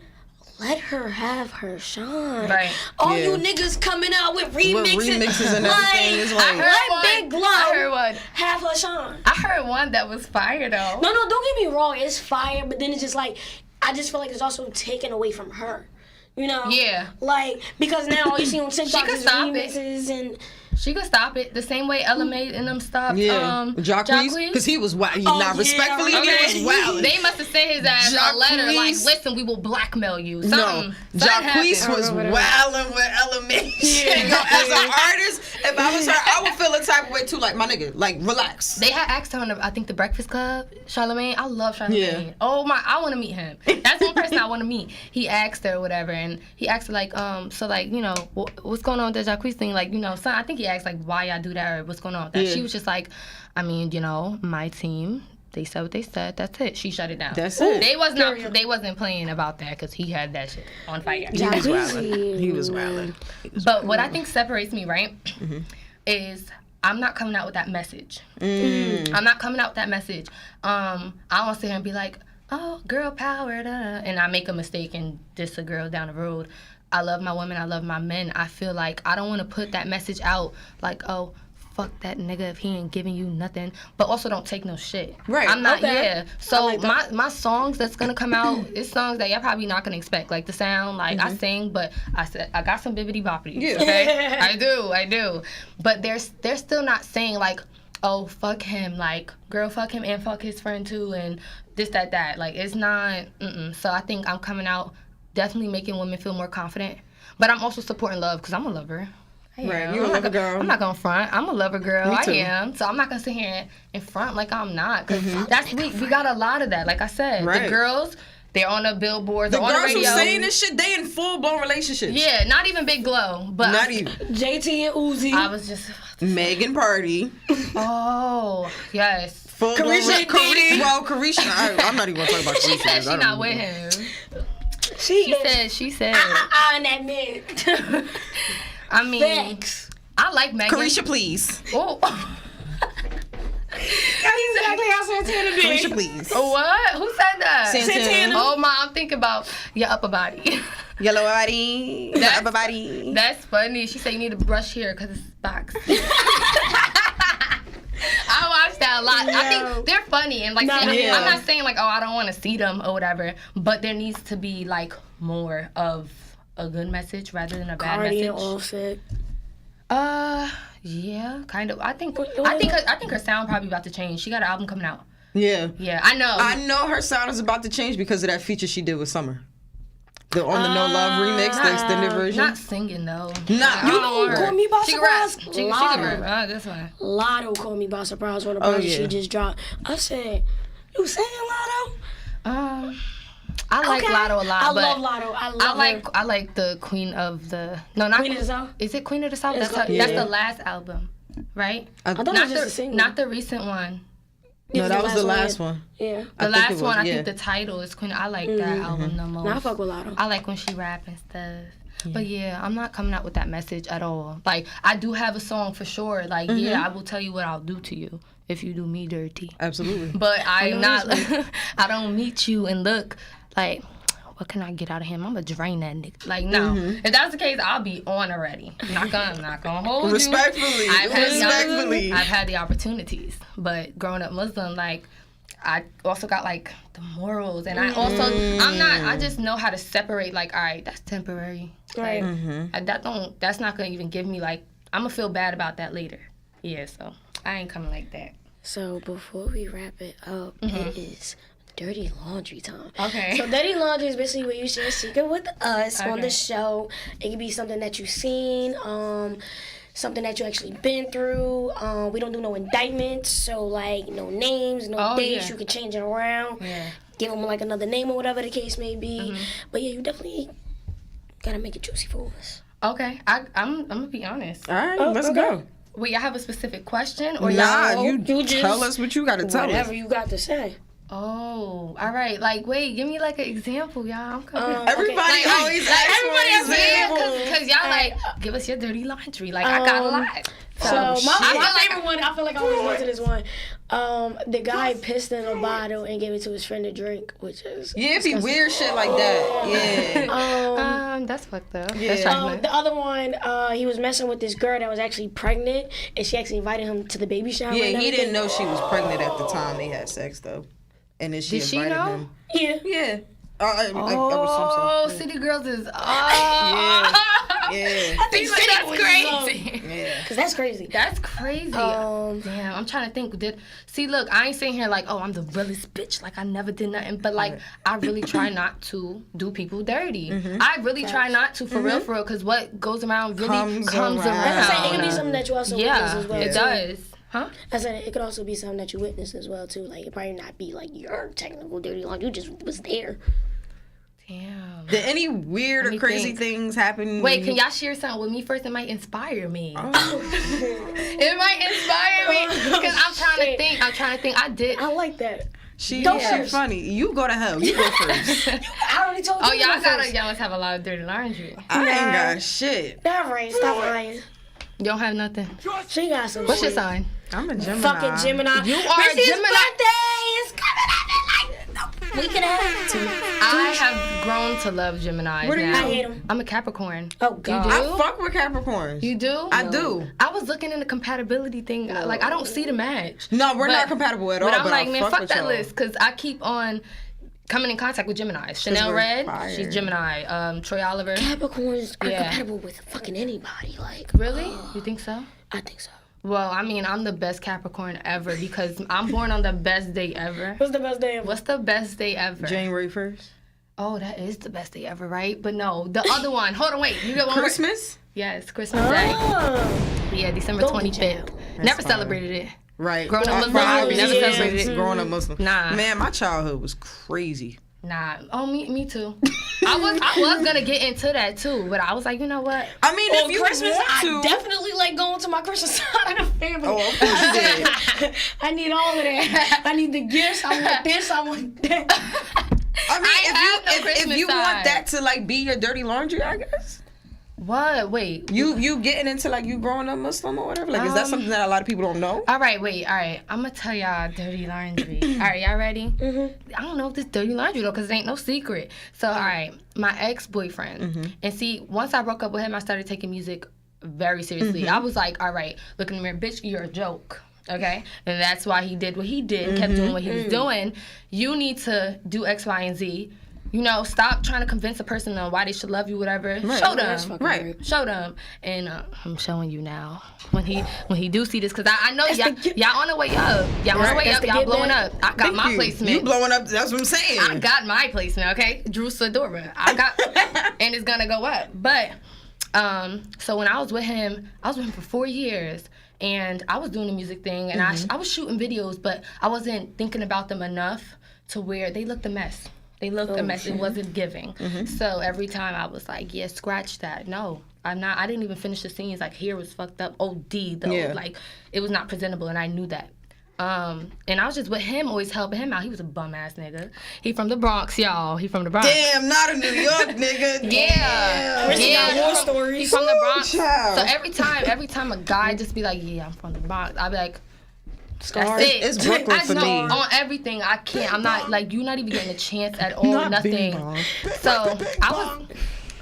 Let her have her shine. Right. All Yeah. you niggas coming out with remixes, and everything is like- I let Big heard Lo one. have her shine. I heard one that was fire though. No, don't get me wrong. It's fire, but then it's just like I just feel like it's also taken away from her. You know? Yeah. Like because now all you see on TikTok could is stop it. remixes and. She could stop it the same way Ella May and them stopped. Jacquees, because he was wild. Oh, Nah, yeah, respectfully, okay. he was wild. They must have sent his ass a letter like, Jacquees- listen, we will blackmail you. No, Something Jacquees happened. was wilding with Element. Yo, as an artist, if I was her, I would feel a type of way too. Like, my nigga, like, relax. They had asked her on, I think, the Breakfast Club, Charlamagne. I love Charlamagne. Yeah. Oh my, I want to meet him. That's one person I want to meet. He asked her or whatever, and he asked her like, so like, you know, what's going on with the Jacquees thing? Like, you know, son, I think he asked like, why y'all do that or what's going on with that? Yeah. She was just like, I mean, you know, my team. They said what they said. That's it. She shut it down. That's it. They wasn't playing about that because he had that shit on fire. He was wilding. He was wilding. But what I think separates me, right, is I'm not coming out with that message. I'm not coming out with that message. I don't sit here and be like, oh, girl power, and I make a mistake and diss a girl down the road. I love my women. I love my men. I feel like I don't want to put that message out like, oh, fuck that nigga if he ain't giving you nothing, but also don't take no shit. Right. I'm not, Okay. yeah. So like my songs that's gonna come out is songs that y'all probably not gonna expect. Like the sound, like I sing, but I said I got some bibbity boppities. Yeah. Okay. I do. But they're still not saying like, oh, fuck him, like, girl, fuck him and fuck his friend too, and this, that. Like, it's not, So I think I'm coming out definitely making women feel more confident. But I'm also supporting love because I'm a lover. Right, you a lover girl. I'm not gonna front. I'm a lover girl. Me too. I am. So I'm not gonna sit here and front like I'm not. Cause that's we got a lot of that. Like I said, Right. the girls, they're on the billboards, The they're on the girls who radio. saying this shit, they in full-blown relationships. Yeah, not even Big Glow, but Not even. JT and Uzi. I was just. Megan Party. Oh yes. Full-blown Carisha. Well, Carisha, I'm not even gonna talk about Carisha. She said 'cause she I don't not even with know. him. She She said. on that man. I mean, Thanks. I like Megan. Carisha, please. Oh. That's exactly how Santana did. Carisha, please. What? Who said that? Santana. Oh my, I'm thinking about your upper body. Yellow body. That's- Upper body. That's funny. She said you need to brush here because it's box. I watched that a lot. I think they're funny and like. I'm not saying like, oh, I don't want to see them or whatever, but there needs to be like more of a good message rather than a bad Cardi message. and Offset. Yeah, kind of. I think her sound probably about to change. She got an album coming out. Yeah. Yeah, I know. I know her sound is about to change because of that feature she did with Summer. On the No Love remix, the extended version. Not singing though. Nah, you know who caught me by surprise? She can rap. That's why. Lotto caught me by surprise on the project she just dropped. I said, "You singing Lotto?" I like Lotto a lot. I love Lotto. I like the Queen of the not Queen of the South. Is it Queen of the South? That's the last album, right? I thought it was just a single. Not the recent one. No, that was the last one. Yeah. The last one, I think the title is Queen. I like that album the most. Nah, I fuck with Lotto. I like when she rap and stuff. Yeah. But yeah, I'm not coming out with that message at all. Like, I do have a song for sure. Like, yeah, I will tell you what I'll do to you if you do me dirty. Absolutely. But I'm not, I don't meet you and look like, what can I get out of him? I'm gonna drain that nigga. Like, no. If that's the case, I'll be on already. Not gonna hold Respectfully. you. I've had the opportunities. But growing up Muslim, like, I also got like the morals, and I also I just know how to separate. Like, all right, that's temporary. Right. That's not gonna even give me like, I'm gonna feel bad about that later. Yeah, so I ain't coming like that. So before we wrap it up, it is dirty laundry time. Okay. So dirty laundry is basically where you share a secret with us on the show. It could be something that you've seen, something that you actually been through. We don't do no indictments, so like no names, no dates. You can change it around. Yeah. Give them like another name or whatever the case may be. But yeah, you definitely gotta make it juicy for us. Okay. I'm gonna be honest. All right, let's go. Wait, I have a specific question or you just tell us what you gotta tell us. Whatever you got to say. Oh, all right. Like, wait, give me like an example, y'all. I'm coming. Everybody always asks for an example. Because y'all like, give us your dirty laundry. Like, I got a lot. So my favorite one, I feel like I always go to this one. The guy pissed in a bottle and gave it to his friend to drink, which is it'd be weird shit like that. Yeah. That's fucked up. Yeah. The other one, he was messing with this girl that was actually pregnant, and she actually invited him to the baby shower. Yeah, he didn't know she was pregnant at the time they had sex though. And then she invited him. Yeah. Yeah. City Girls is Yeah. I think that's crazy. Yeah. Cause that's crazy. That's crazy. Damn, I'm trying to think. Look, I ain't sitting here like, oh, I'm the realest bitch. Like, I never did nothing. But like, I really try not to do people dirty. I really try not to, for real, because what goes around really comes around. It can be something that you also witness as well. It does. Huh? I said it could also be something that you witnessed as well too. Like, it probably not be like your technical dirty laundry. You just was there. Damn. Did any weird or crazy things happen? Wait, can y'all share something with me first? It might inspire me. It might inspire me because I'm trying to think. I did. I like that. She's funny. You go to hell. You go first. I already told you. Y'all must have a lot of dirty laundry. I ain't got shit. That right. Stop lying. You don't have nothing. She got some. What's your sign? I'm a Gemini. Fucking Gemini. You are a Gemini. Birthday is coming up in like a week and a half. I have grown to love Geminis. What are you? I hate them. I'm a Capricorn. Oh God. You do? I fuck with Capricorns. You do? I do. I was looking in the compatibility thing. Like, I don't see the match. No, we're not compatible at all. But I'm like, I man, fuck that y'all. list, because I keep on coming in contact with Geminis. Chanel Red, she's Gemini. Troy Oliver. Capricorns are compatible with fucking anybody. Like, really? You think so? I think so. Well, I mean, I'm the best Capricorn ever because I'm born on the best day ever. What's the best day ever? What's the best day ever? January 1st. Oh, that is the best day ever, right? But no, the other one. Hold on, wait. You got one more? Christmas? Yes, Christmas Day. Yeah, December 25th. Never celebrated it. Right. Growing up Muslim, never celebrated it. Growing up Muslim. Nah. Man, my childhood was crazy. Nah. Oh, me too. I was gonna get into that too, but I was like, you know what? I mean, if you Christmas, want to, I definitely like going to my Christmas side of the family. Oh, of course you did. I need all of that. I need the gifts. I want this. I want that. I mean, if you want that to like be your dirty laundry, I guess. What? Wait. You getting into like you growing up Muslim or whatever? Like, is that something that a lot of people don't know? All right, wait. All right, I'm gonna tell y'all dirty laundry. All right, y'all ready? Mm-hmm. I don't know if this dirty laundry though, cause it ain't no secret. So, all right, my ex-boyfriend, and see, once I broke up with him, I started taking music very seriously. I was like, all right, look in the mirror, bitch, you're a joke. Okay? And that's why he did what he did, kept doing what he was doing. You need to do X, Y, and Z. You know, stop trying to convince a person on why they should love you, whatever. Right. Show them. Right. Show them. And I'm showing you now. When he do see this, because I know y'all on the way up. Y'all on the way up. Y'all blowing up. I got my placement. You blowing up, that's what I'm saying. I got my placement, okay? Drew Sadora. I got, and it's gonna go up. But, so when I was with him for 4 years. And I was doing the music thing, and I was shooting videos, but I wasn't thinking about them enough to where they looked a mess. They looked a mess. It wasn't giving. So every time I was like, yeah, scratch that. No, I'm not. I didn't even finish the scenes. Like, hair was fucked up. OD, though. Yeah. Like, it was not presentable, and I knew that. And I was just with him, always helping him out. He was a bum-ass nigga. He from the Bronx, y'all. He from the Bronx. Damn, not a New York nigga. Yeah. War stories. He from the Bronx. Child. So every time a guy just be like, yeah, I'm from the Bronx, I'd be like, Scars. It's Brooklyn for me. On everything, I can't. I'm not, like, you're not even getting a chance at all, nothing. So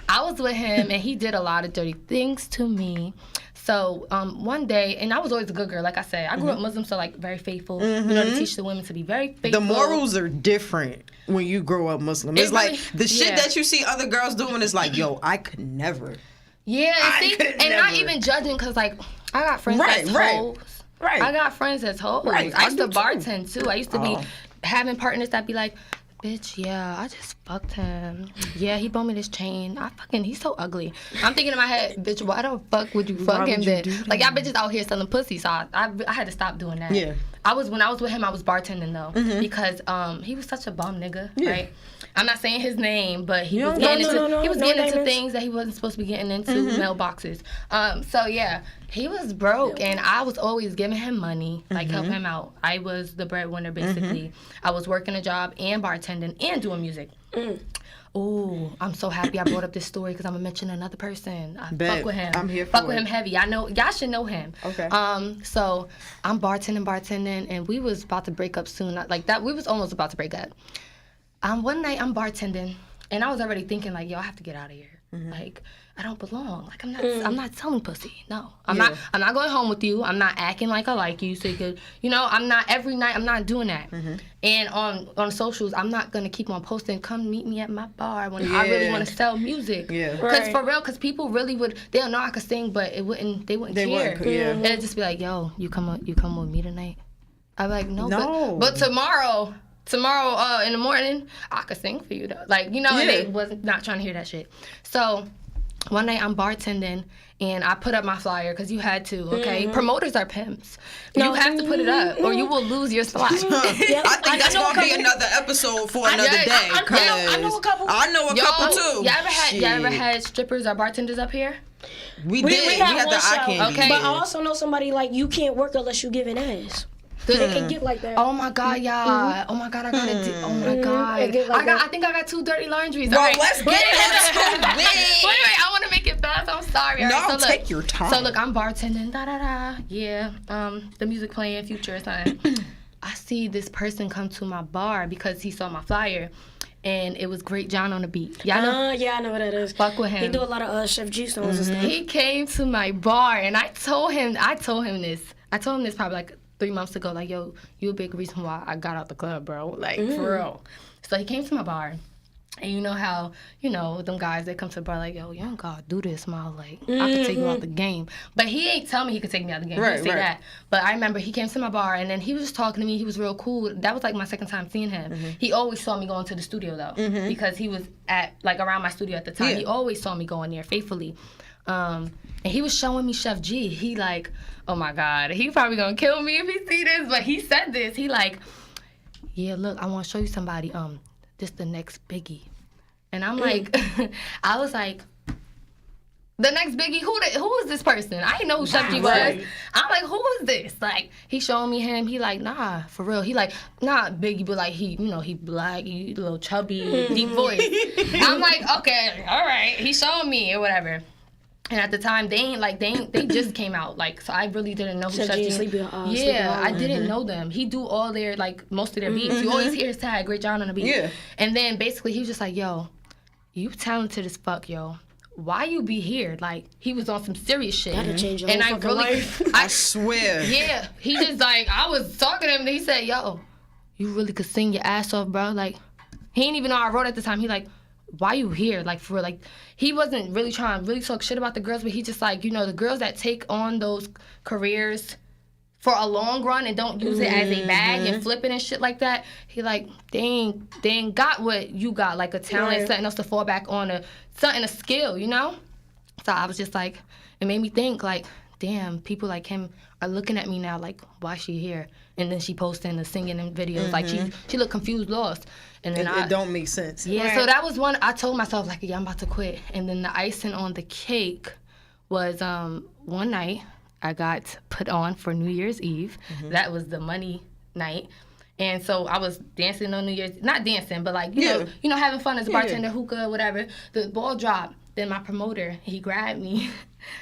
I was with him, and he did a lot of dirty things to me. So one day, and I was always a good girl, like I said. I grew up Muslim, so, like, very faithful. You know, they teach the women to be very faithful. The morals are different when you grow up Muslim. It's really, like, the shit that you see other girls doing is like, yo, I could never. Yeah, not even judging, because, like, I got friends that's hoes. Right. I got friends that's hoes. Right. I used to bartend, too. I used to be having partners that be like, bitch, yeah, I just fucked him. Yeah, he bought me this chain. He's so ugly. I'm thinking in my head, bitch, why the fuck would you fuck him then? Like, y'all bitches out here selling pussy, so I had to stop doing that. Yeah. When I was with him, I was bartending, though, because he was such a bum nigga, right? I'm not saying his name, but he was getting into things that he wasn't supposed to be getting into, mailboxes. So, yeah, he was broke, and I was always giving him money, like, help him out. I was the breadwinner, basically. I was working a job and bartending and doing music. Oh, I'm so happy I brought up this story because I'm going to mention another person. I fuck with him. I'm here for Fuck with him heavy. I know, y'all should know him. Okay. So I'm bartending, and we was about to break up soon. Like that, we was almost about to break up. One night I'm bartending, and I was already thinking like, yo, I have to get out of here. Like, I don't belong. Like, I'm not selling pussy. No, I'm not going home with you. I'm not acting like I like you. So you could, I'm not every night. I'm not doing that. And on socials, I'm not gonna keep on posting. Come meet me at my bar when I really want to sell music. Yeah. Because for real, because people really would. They'll know I could sing, but they wouldn't care. They'd just be like, yo, you come with me tonight. I'm like, no. But tomorrow in the morning, I could sing for you though. Like, and they wasn't not trying to hear that shit. So one night I'm bartending and I put up my flyer because you had to, okay? Promoters are pimps. You have to put it up or you will lose your slot. I think that's going to be another episode for another day. I know a couple. I know a couple too. Y'all ever had strippers or bartenders up here? We did. We had the eye candy. Okay. But I also know somebody like you can't work unless you giving ass. They can get like that. Oh my God, y'all. Oh my God, I got it. Oh my God. I think I got 2 dirty laundries. Well, let's get it. Wait, I want to make it fast. I'm sorry. No, right, so take your time. So look, I'm bartending. Yeah. The music playing, Future or something. I see this person come to my bar because he saw my flyer. And it was Great John on the beat. Y'all know? Yeah, I know what that is. Fuck with him. He do a lot of Chef G songs and stuff. He came to my bar, and I told him this. Probably like 3 months ago, like, yo, you a big reason why I got out the club, bro. Like, for real. So he came to my bar. And you know how, them guys, they come to the bar like, yo, you don't gotta do this, Miles. Like, I could take you out the game. But he ain't tell me he could take me out the game. He didn't say that. But I remember he came to my bar, and then he was just talking to me. He was real cool. That was, like, my second time seeing him. He always saw me going to the studio, though, because he was around my studio at the time. Yeah. He always saw me going there faithfully. And he was showing me Chef G. He like, oh my God, he probably gonna kill me if he see this, but he said this. He like, yeah, look, I want to show you somebody. This the next Biggie. And I'm like, I was like, the next Biggie? Who is this person? I didn't know who Chef G was. I'm like, who is this? Like, he showing me him. He like, nah, for real. He like, nah, Biggie, but like he black, he a little chubby, deep voice. I'm like, okay, all right. He showing me or whatever. And at the time, they just came out. Like, so I really didn't know who Chef G. I didn't know them. He do all their, like, most of their beats. You always hear his tag, Great John on the beat. Yeah. And then basically he was just like, yo, you talented as fuck, yo. why you be here? Like, he was on some serious shit. That'll change your and whole I fucking really, life. I swear. Yeah, he just like, I was talking to him and he said, yo, you really could sing your ass off, bro. Like, he didn't even know I wrote at the time. He like, why you here? Like, for real, like, he wasn't really trying to really talk shit about the girls, but he just like, you know, the girls that take on those careers for a long run and don't use it as a bag and flip it and shit like that, he like, they ain't got what you got, like a talent, something else to fall back on, a skill, you know? So I was just like, it made me think, like, damn, people like him are looking at me now like, why she here? And then she posting the singing and videos, like she looked confused, lost. And then It don't make sense. Yeah, so that was one, I told myself like, yeah, I'm about to quit. And then the icing on the cake was one night I got put on for New Year's Eve. That was the money night. And so I was dancing on New Year's, not dancing, but like, you know, having fun as a bartender, hookah, whatever. The ball dropped. Then my promoter, he grabbed me.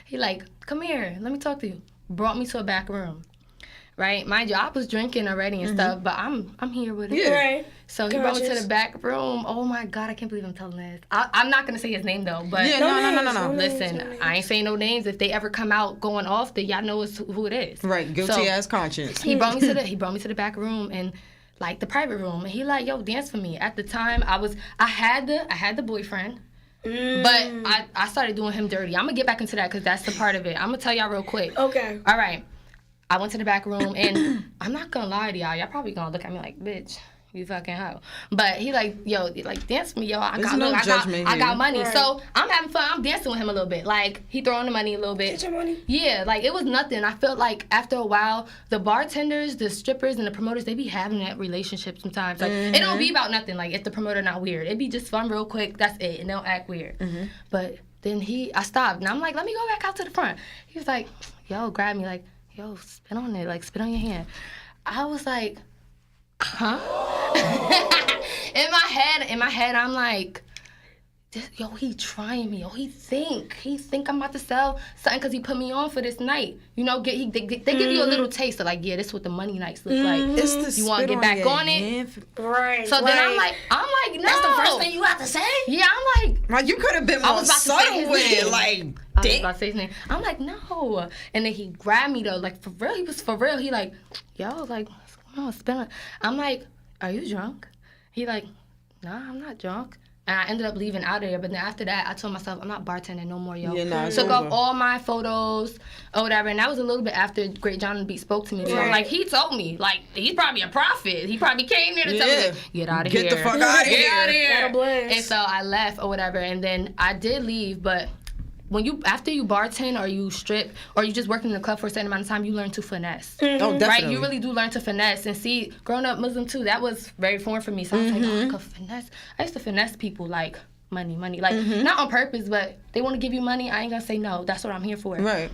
He like, come here, let me talk to you. Brought me to a back room. Right? Mind you, I was drinking already and stuff, but I'm here with it. Yeah. Right. So he brought me to the back room. Oh my God, I can't believe I'm telling this. I'm not going to say his name though, but No. listen, I ain't saying no names. If they ever come out going off, then y'all know who it is. Right, guilty as conscience. He brought me to the back room and like the private room, and he like, yo, dance for me. At the time, I had the boyfriend. But I started doing him dirty. I'm going to get back into that because that's the part of it. I'm going to tell y'all real quick. Okay. All right. I went to the back room, and I'm not going to lie to y'all. Y'all probably going to look at me like, bitch, you fucking hoe. But he like, yo, like, dance for me, yo. I got money. Right. So I'm having fun. I'm dancing with him a little bit. Like, he throwing the money a little bit. Get your money. Yeah, like, it was nothing. I felt like after a while, the bartenders, the strippers, and the promoters, they be having that relationship sometimes. Like, it don't be about nothing. Like, if the promoter not weird. It be just fun real quick. That's it. And they don't act weird. But then I stopped. And I'm like, let me go back out to the front. He was like, yo, grab me. Like, yo, spit on it. Like, spit on your hand. I was like, huh? in my head, I'm like, yo, he trying me. Yo, he think I'm about to sell something because he put me on for this night. You know, they give you a little taste of like, yeah, this is what the money nights look like. It's the you want to get back on it? Right. So then I'm like, no. That's the first thing you have to say? Yeah, I'm like, Like, you could have been more subtle with it. Like, I was about to say his name. I'm like, no. And then he grabbed me though, like for real. He was for real. He like, yo, like, what's going on? Spin it. I'm like, are you drunk? He like, nah, I'm not drunk. And I ended up leaving out of there. But then after that, I told myself, I'm not bartending no more, yo. Yeah, nah, it's Took over. off all my photos or whatever. And that was a little bit after Great John and the Beat spoke to me. So I'm like, he told me, like, he's probably a prophet. He probably came here to tell me, like, get out of here. Get the fuck out of here. Get out of here. God bless. And so I left or whatever. And then I did leave, but after you bartend or you strip or you just work in the club for a certain amount of time, you learn to finesse. Oh, definitely. Right? You really do learn to finesse. And see, growing up Muslim too, that was very foreign for me. So I was like, oh, I could finesse. I used to finesse people like money. Like, not on purpose, but they want to give you money. I ain't gonna say no. That's what I'm here for. Right.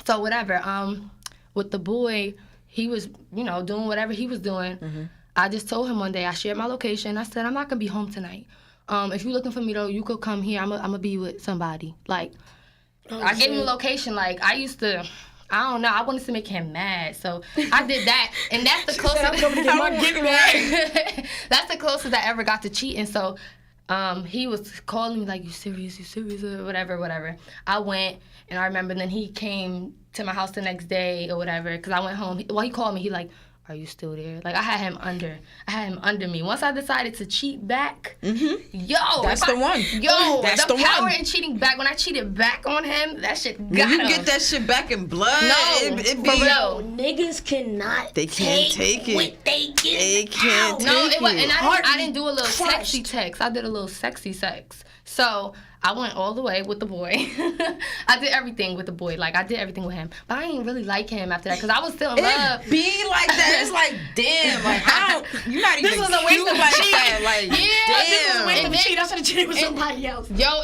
So whatever. With the boy, he was, you know, doing whatever he was doing. I just told him one day, I shared my location. I said, I'm not gonna be home tonight. If you're looking for me though, you could come here. I'm gonna be with somebody. Like, I gave him a location. Like, I don't know. I wanted to make him mad, so I did that, and that's the closest. That's the closest I ever got to cheating. So, he was calling me like, "You serious? You serious?" Or whatever. I went, and I remember. Then he came to my house the next day or whatever, because I went home. He called me. He like, are you still there? Like, I had him under me. Once I decided to cheat back, That's the one. That's the the power one. in cheating back. When I cheated back on him, that shit got When you him. get that shit back in blood, No, it be... for real. Niggas cannot. They can't take it. What they get They can't out. take No, it was, it. and I didn't do a little Crushed. sexy text. I did a little sexy sex. So I went all the way with the boy. I did everything with the boy. Like, I did everything with him. But I didn't really like him after that because I was still in love. It be like that. It's like, damn, like, you're not even This was a waste cute of like cheat. that. Like, This is a damn. waste of And then- cheat. I should have cheated with somebody else. Yo.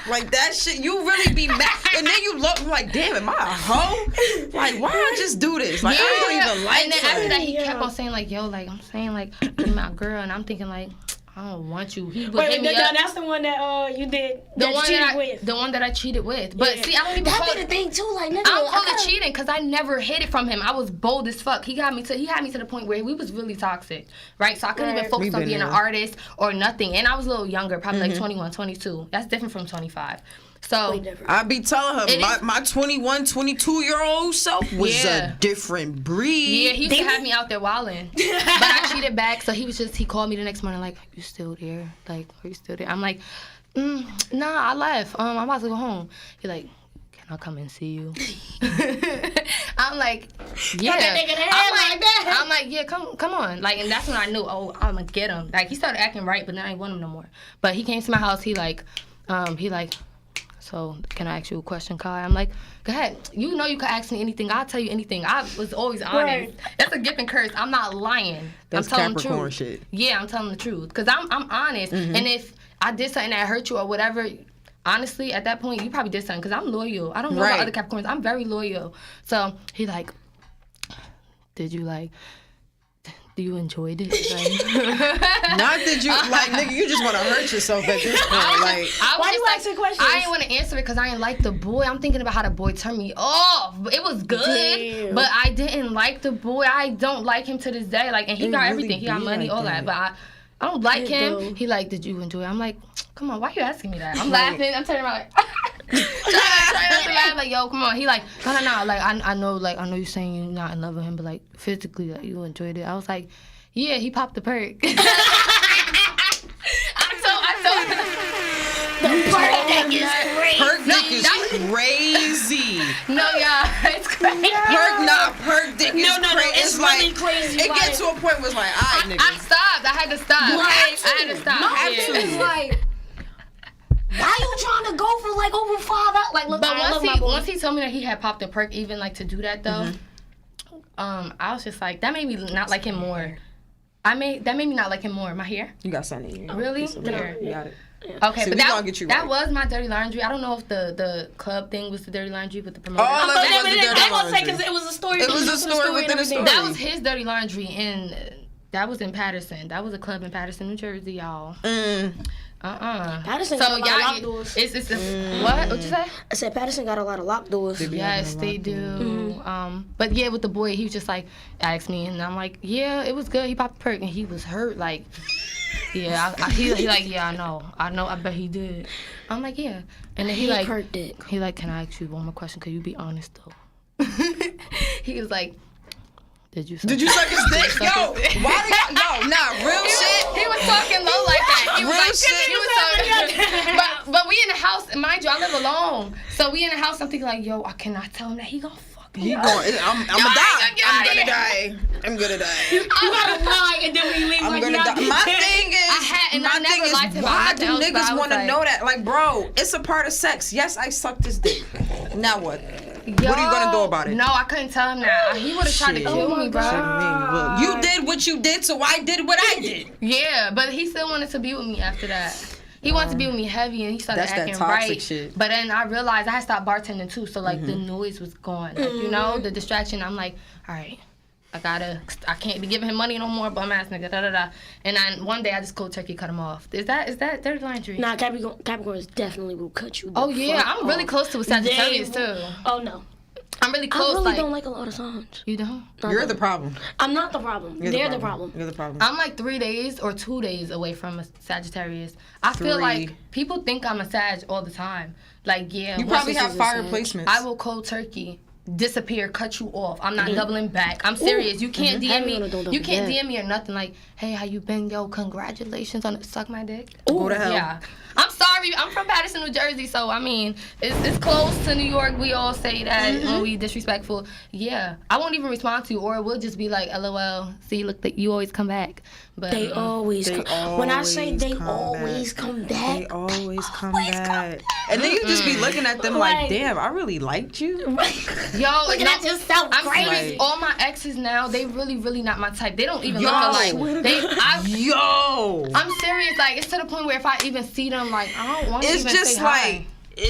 Like, that shit, you really be mad. And then you look like, damn, am I a hoe? Like, why I just do this? Like, I don't even like And then after her. that, he kept on saying, like, yo, like, I'm saying, like, you're my girl. And I'm thinking, like, I don't want you. He would Wait, hit me up. that's the one that you did. The that one you cheated that with. the one that I cheated with. But Yeah. see, I don't even that call be the it. thing too. Like, nigga, I don't call I it cheating because I never hid it from him. I was bold as fuck. He had me to the point where we was really toxic, right? So I couldn't even focus on being an artist or nothing. And I was a little younger, probably like 21, 22. That's different from 25. So I be telling her my 21, 22-year-old self was a different breed. Yeah, he used to have me out there wilding. But I cheated back, so he called me the next morning like, you still there? Like, are you still there? I'm like, nah, I left. I'm about to go home. He like, can I come and see you? I'm like, yeah. I'm like, yeah, come on. Like, and that's when I knew, oh, I'm gonna get him. Like, he started acting right, but then I didn't want him no more. But he came to my house, he like, so can I ask you a question, Kai? I'm like, go ahead. You know you can ask me anything. I'll tell you anything. I was always honest. Right. That's a gift and curse. I'm not lying. That's I'm telling Capricorn the truth. shit. Yeah, I'm telling the truth. Because I'm honest. And if I did something that hurt you or whatever, honestly, at that point, you probably did something. Because I'm loyal. I don't know about other Capricorns. I'm very loyal. So he like, did you like... Do you enjoy this? Like, not that you like, nigga. You just want to hurt yourself at this point. Like, why you asking questions? I didn't want to answer it because I didn't like the boy. I'm thinking about how the boy turned me off. It was good, but I didn't like the boy. I don't like him to this day. Like, and he got everything. He got money, all that. But I don't like him. He like, did you enjoy it? I'm like, come on, why you asking me that? I'm laughing. I'm turning around like. trying not to laugh, like, yo, come on. He like, no, like, I know you're saying you're not in love with him, but like physically, like, you enjoyed it. I was like, yeah, he popped the perk. I told The perk dick is crazy. perk dick is crazy. No, y'all, it's crazy. Perk dick is crazy. It's really crazy. It gets to a point where it's like, all right, nigga. I stopped. I had to stop. I had to stop. No, Yeah. it's like, why you trying to go for like over 5 hours? Like, look, But once he told me that he had popped a perk, even like to do that though, I was just like, that made me not like him more. That made me not like him more. My hair? You got something in you. Really? There. You got it. Okay, See, but that right. was my dirty laundry. I don't know if the club thing was the dirty laundry with the promoter. Oh, that was the dirty I was laundry. saying because it was a story. It was a story within a story. That was his dirty laundry, and that was in Patterson. That was a club in Patterson, New Jersey, y'all. Patterson got a lot of locked doors. It's what? What'd you say? I said Patterson got a lot of locked doors. Yes, they do. But yeah, with the boy, he was just like asked me, and I'm like, yeah, it was good. He popped the perk, and he was hurt. Like, yeah, he like, yeah, I know, I bet he did. I'm like, yeah, and then he like, perk dick. He like, can I ask you one more question? Could you be honest though? He was like, Did you suck his dick? Yo, why did y'all? Nah, real shit. He was talking low like that. He was Real like, shit. he was talking. But we in the house, mind you, I live alone. So we in the house. I'm thinking like, yo, I cannot tell him that he gonna fuck me. I'm gonna die. I'm gonna die. You gotta lie and then when you leave, I'm like, gonna die. My thing is, why do niggas want to know that? Like, bro, it's a part of sex. Yes, I sucked his dick. Now what? What are you gonna do about it? No, I couldn't tell him that. He would have tried to kill me, bro. Look, you did what you did, so I did what I did. Yeah, but he still wanted to be with me after that. He wanted to be with me heavy, and he started acting right. Shit. But then I realized I had stopped bartending too, so like the noise was gone. Like, you know, the distraction. I'm like, all right, I can't be giving him money no more, bum ass nigga, da da da. And then one day I just cold turkey cut him off. Is that dirty laundry? Nah, Capricorns definitely will cut you. Oh yeah, I'm really close to a Sagittarius too. Oh no. I'm really close. I really don't like a lot of signs. You don't? You're the problem. I'm not the problem. They're the problem. You're the problem. I'm like 3 days or 2 days away from a Sagittarius. I feel like people think I'm a Sag all the time. Like, yeah. You probably have fire placements. I will cold turkey, disappear, cut you off. I'm not doubling back. I'm serious. You can't DM me. You can't DM me or nothing like, hey, how you been? Yo, congratulations on suck my dick. Go to hell. Yeah. I'm sorry. I'm from Patterson, New Jersey, so I mean, it's close to New York. We all say that when we disrespectful. Yeah, I won't even respond to you, or it will just be like, LOL. See, look, you always come back. But they always come. When I say they always come back, they always come back. And then you just be looking at them like, damn, I really liked you. Yo, looking at yourself I'm crazy. serious. All my exes now, they really not my type. They don't even look alike. I'm serious. Like, it's to the point where if I even see them, like, I don't want to even say hi. It's just like,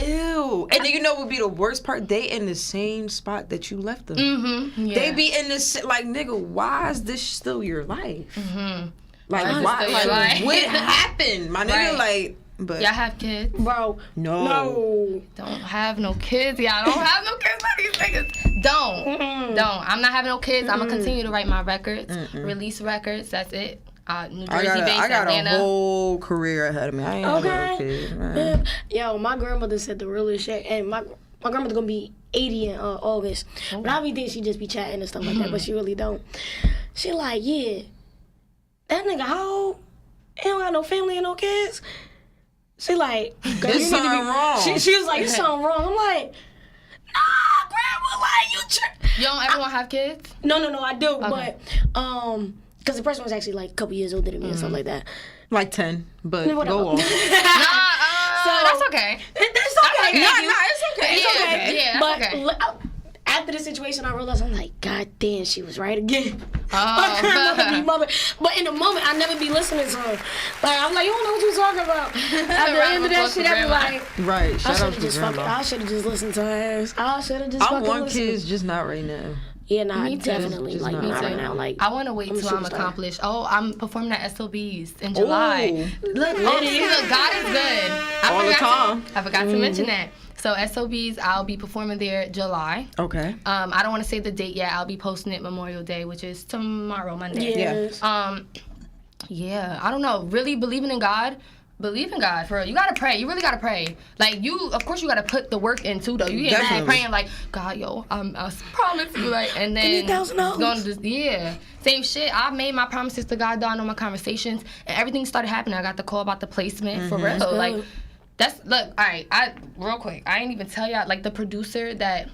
ew. And then you know what would be the worst part? They in the same spot that you left them. Mm-hmm. Yeah. They be in this, like, nigga, why is this still your life? Mm-hmm. Like, I why? understand, Like, like- what happened? My nigga, Right. like, but Y'all have kids? Bro, no. Don't have no kids. Y'all don't have no kids like these niggas. Don't. I'm not having no kids. I'm gonna continue to write my records, release records. That's it. New Jersey based, I got Atlanta. a whole career ahead of me. I ain't having no kids, man. Yo, my grandmother said the realest shit, and my grandmother gonna be 80 in August. But I be thinking she just be chatting and stuff like that, but she really don't. She like, yeah, that nigga how old? He don't got no family and no kids. She like, There's something wrong. She was like, there's something wrong. I'm like, nah, grandma, like you. You don't ever want to have kids? No, I do, but because the person was actually like a couple years older than me and stuff like that. Like 10, but Whatever. go off. So that's okay. It's okay. No, it's okay. It's okay. Yeah, But that's okay. after the situation, I realized I'm like, God damn, she was right again. Oh. My grandmother be mother. But in the moment, I never be listening to her. Like, I'm like, you don't know what you're talking about. At the end of that shit, I be like, Right, I shout should out have to just grandma. I should have just listened to her ass. I should have just I fucking want listened. kids, just not right now. Yeah, nah, Me too. definitely. Just Like, not not right right now. Like, I want to wait I'm a till I'm superstar. accomplished. Oh, I'm performing at SOBs in July. Look, God is good. I forgot to mention that. So SOBs, I'll be performing there July. Okay. I don't want to say the date yet. I'll be posting it Memorial Day, which is tomorrow, Monday. yes. Yeah, I don't know. Really believing in God. Believe in God, for real. You gotta pray. You really gotta pray. Like, of course, you gotta put the work in too, though. You can't Definitely. be praying like, God, yo, I promise you, like, and then Give me $1,000. going to just, yeah, same shit. I made my promises to God, done on my conversations, and everything started happening. I got the call about the placement for real. good. Like, look. All right, real quick. I ain't even tell y'all, like, the producer that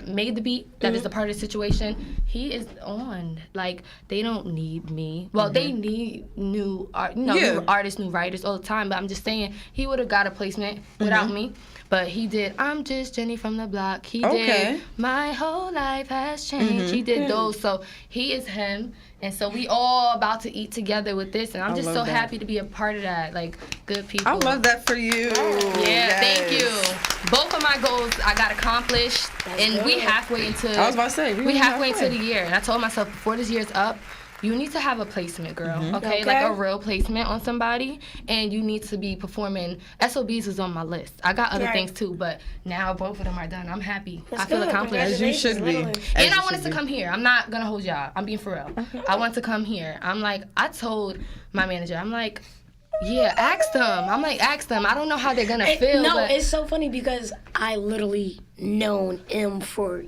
made the beat, that is a part of the situation, he is on. Like, they don't need me. Well, they need new artists, new writers all the time, but I'm just saying, he would have got a placement without me. But he did, I'm just Jenny from the block. He did, my whole life has changed. He did those. So he is him. And so we all about to eat together with this. And I'm just so happy to be a part of that. Like, good people. I love that for you. Yeah, thank you. Both of my goals I got accomplished. And we halfway into, I was about to say, we halfway into the year. And I told myself, before this year's up, you need to have a placement, girl, okay? Like a real placement on somebody, and you need to be performing. SOBs is on my list. I got other things too, but now both of them are done. I'm happy. I feel accomplished. As you should be. Literally. And I wanted to come here. I'm not gonna hold y'all. I'm being for real. I want to come here. I'm like, I told my manager, I'm like, yeah, ask them. I'm like, ask them. I don't know how they're gonna feel. No, but it's so funny because I literally known him for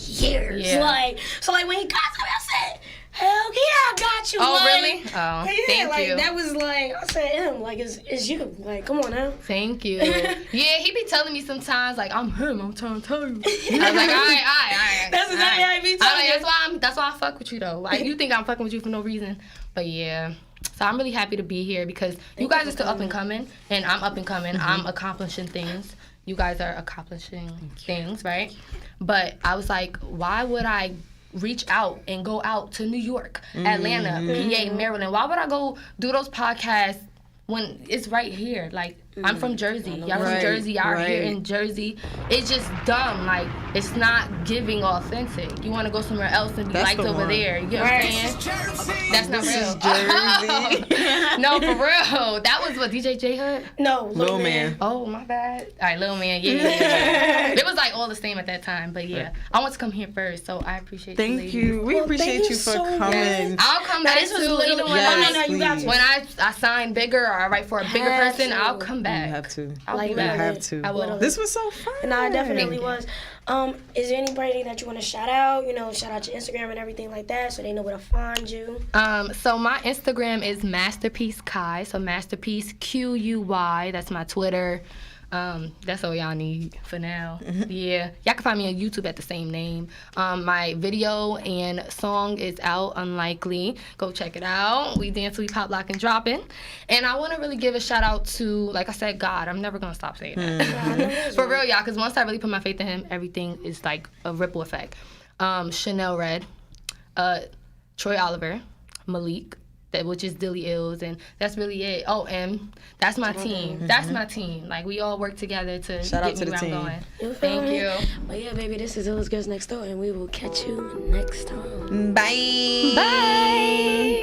years. Yeah. Like, so like when he got to me, I said, hell yeah, I got you. Oh, like, really? Oh, yeah, thank like, you. That was like, I said, him, like, it's you. Like, come on now. Thank you. Yeah, he be telling me sometimes, like, I'm him. I'm trying to tell you. I was like, all right. That's exactly how he be telling Like, me. that's why I fuck with you, though. Like, you think I'm fucking with you for no reason. But, yeah. So I'm really happy to be here because you guys are still up and coming, and I'm up and coming. I'm accomplishing things. You guys are accomplishing things, right? But I was like, why would I reach out and go out to New York, Atlanta, PA, Maryland? Why would I go do those podcasts when it's right here? Like, I'm from Jersey. Y'all from Jersey. Y'all are here in Jersey. It's just dumb. Like, it's not giving authentic. You want to go somewhere else and be liked over there. You know what I'm saying? That's not real. Jersey. No, for real. That was what, DJ J Hood? No, Lil Man. Oh, my bad. All right, Lil Man. Yeah. It was like all the same at that time. But yeah, I want to come here first. So I appreciate you. Thank ladies. you. We Well, appreciate thank you you for so coming. I'll come back this was too. literally- Even when Yes, no, you got please. to. when I sign bigger or I write for a bigger Have person, to. I'll come back. You have to. I'll Like, be back. You have to. I will. This was so fun. No, it definitely you. was. Is there anybody that you want to shout out? You know, shout out your Instagram and everything like that, so they know where to find you. So my Instagram is Masterpiece Kai. So Masterpiece QUY. That's my Twitter. That's all y'all need for now. Yeah, y'all can find me on YouTube at the same name. My video and song is out, Unlikely. Go check it out. We dance, we pop, lock, and dropping. And I want to really give a shout out to, like I said, God. I'm never gonna stop saying that. For real, y'all, because once I really put my faith in Him, everything is like a ripple effect. Chanel Red, Troy Oliver, Malik, which is Dilly Ills, and that's really it. Oh, and that's my team. That's my team. Like, we all work together to Shout out get to me the where team. I'm going. You feel Thank me? you. But yeah, baby, this is Illest Girls Next Door, and we will catch you next time. Bye. Bye.